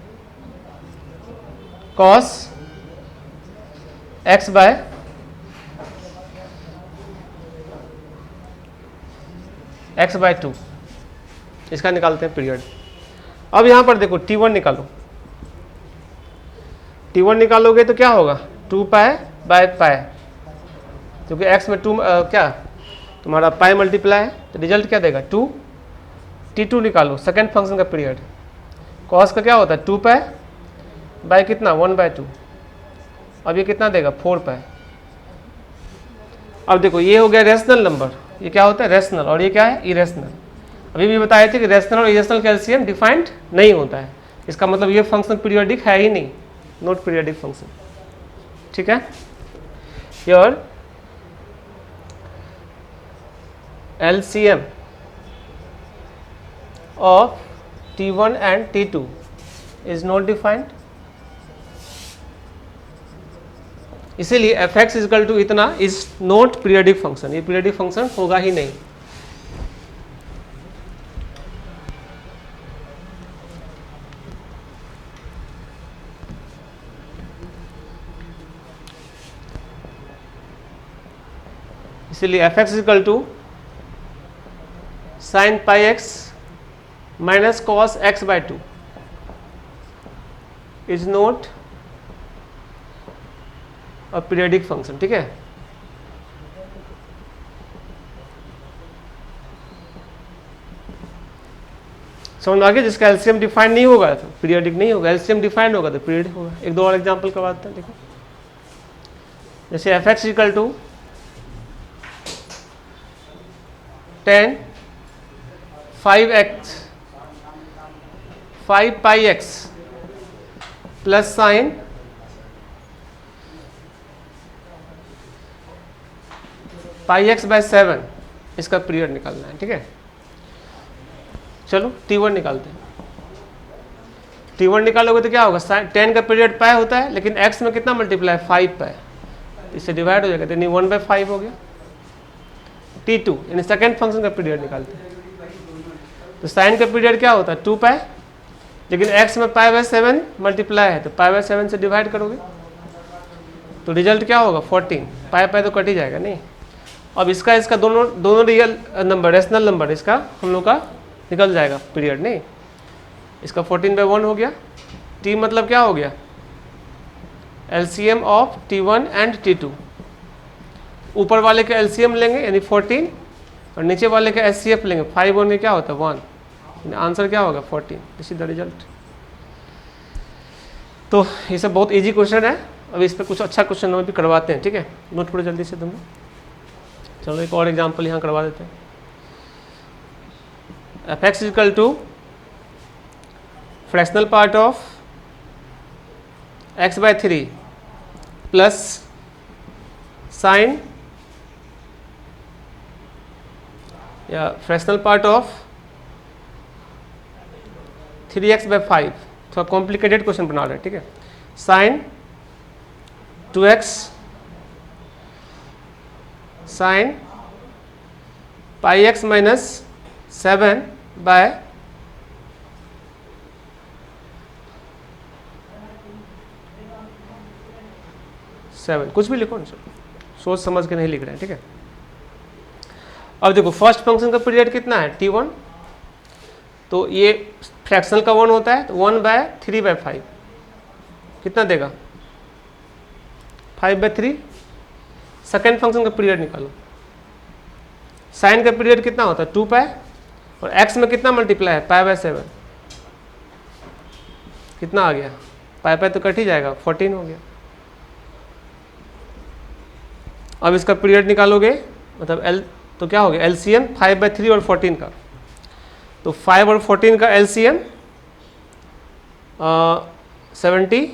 कॉस एक्स बाय x/2, इसका निकालते हैं पीरियड। अब यहां पर देखो t1 निकालो, t1 निकालोगे तो क्या होगा 2π/π, क्योंकि x में 2 क्या तुम्हारा पाई मल्टीप्लाई है, तो रिजल्ट क्या देगा 2। t2 निकालो, सेकेंड फंक्शन का पीरियड, कॉस का क्या होता है 2π कितना 1/2, अब ये कितना देगा 4π। अब देखो ये हो गया रेशनल नंबर, ये क्या होता है रेशनल, और ये क्या है इरेशनल। अभी भी बताए थे कि रेशनल और इरेशनल का एलसीएम डिफाइंड नहीं होता है, इसका मतलब ये फंक्शन पीरियोडिक है ही नहीं, नॉट पीरियोडिक फंक्शन, ठीक है। Your LCM of T1 and T2 is not defined, इसीलिए एफ एक्स इक्वल टू इतना इज नॉट पीरियोडिक फंक्शन, ये पीरियोडिक फंक्शन होगा ही नहीं। इसीलिए F x equal to sine pi x minus cos x/2 is not a periodic function, ठीक है। समझ आ गया, जिसका एलसीएम डिफाइन नहीं होगा तो पीरियोडिक नहीं होगा, एलसीएम डिफाइन होगा तो पीरियोडिक होगा। एक दो और एग्जांपल करवाते हैं, देखो जैसे F x equal to 10 5πx plus sine πx/7, इसका पीरियड निकालना है, ठीक है। चलो t1 निकालते हैं। t1 निकालोगे तो क्या होगा 10 का पीरियड पाई होता है, लेकिन x में कितना मल्टीप्लाई 5π, इससे डिवाइड हो जाएगा, यानी 1/5 हो गया। t2 यानी सेकेंड फंक्शन का पीरियड निकालते हैं, तो साइन का पीरियड क्या होता है 2π, लेकिन x में π/7 मल्टीप्लाई है, तो π/7 से डिवाइड करोगे तो रिजल्ट क्या होगा 14, π तो कट ही जाएगा नहीं। अब इसका दोनों रियल नंबर रेशनल नंबर, इसका हम लोग का निकल जाएगा पीरियड नहीं, इसका 14/1 हो गया। t मतलब क्या हो गया LCM of T1 and T2, ऊपर वाले का LCM लेंगे यानी 14 और नीचे वाले का SCF लेंगे 5 होने क्या होता है 1, आंसर क्या होगा 14, दिस इज द रिजल्ट। तो ये सब बहुत इजी क्वेश्चन है, अभी इस पर कुछ अच्छा क्वेश्चन हम भी करवाते हैं, ठीक है। नोट करो जल्दी से तुम। चलो एक और एग्जाम्पल यहाँ करवा देते हैं। F x equal to fractional part of X by 3 plus sine या fractional part of 3x by 5, थोड़ा कॉम्प्लिकेटेड क्वेश्चन बना रहे हैं, ठीक है। Sine 2x sine pi x minus 7 by 7, कुछ भी लिखो ना, सोच समझ के नहीं लिख रहे हैं, ठीक है। अब देखो फर्स्ट फंक्शन का पीरियड कितना है t1, तो ये फ्रैक्शनल का 1 होता है, तो 1 बाय 3 बाय 5 कितना देगा 5 बाय 3। सेकेंड फंक्शन का पीरियड निकालो, साइन का पीरियड कितना होता है 2 पाई, और x में कितना मल्टीप्लाई है पाई बाय 7, कितना आ गया, पाई पाई तो कट ही जाएगा, 14 हो गया। अब इसका पीरियड निकालोगे, मतलब L तो क्या हो गया LCM 5 बाय 3 और 14 का, तो 5 और 14 का LCM 70,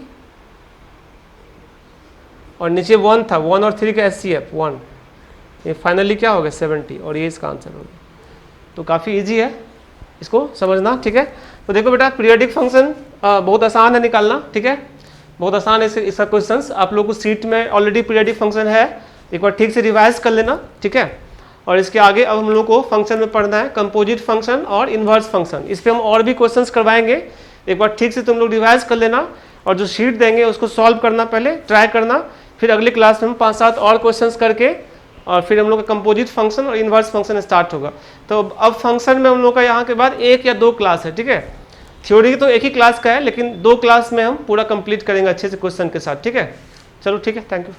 और नीचे 1 था, 1 और 3 का SCF 1, ये फाइनली क्या हो गया 70, और ये इसका आंसर हो गया। तो काफ़ी इजी है इसको समझना, ठीक है। तो देखो बेटा पीरियोडिक फंक्शन बहुत आसान है निकालना, ठीक है, बहुत आसान है इसका क्वेश्चंस। आप लोगों को सीट में ऑलरेडी पीरियोडिक फंक्शन है, एक बार ठीक से रिवाइज कर लेना, ठीक है। और इसके आगे अब हम लोग को फंक्शन में पढ़ना है कंपोजिट फंक्शन और इन्वर्स फंक्शन, इस पर हम और भी क्वेश्चंस करवाएंगे, एक बार ठीक से तुम लोग रिवाइज कर लेना, और जो शीट देंगे उसको सॉल्व करना, पहले ट्राई करना, फिर अगली क्लास में हम 5-7 और क्वेश्चंस करके और फिर हम लोग का कंपोजिट फंक्शन और इन्वर्स फंक्शन स्टार्ट होगा। तो अब फंक्शन में हम लोग का यहाँ के बाद 1 या 2 क्लास है, ठीक है। थ्योरी तो एक ही क्लास का है, लेकिन 2 क्लास में हम पूरा कंप्लीट करेंगे अच्छे से क्वेश्चन के साथ, ठीक है। चलो ठीक है, थैंक यू।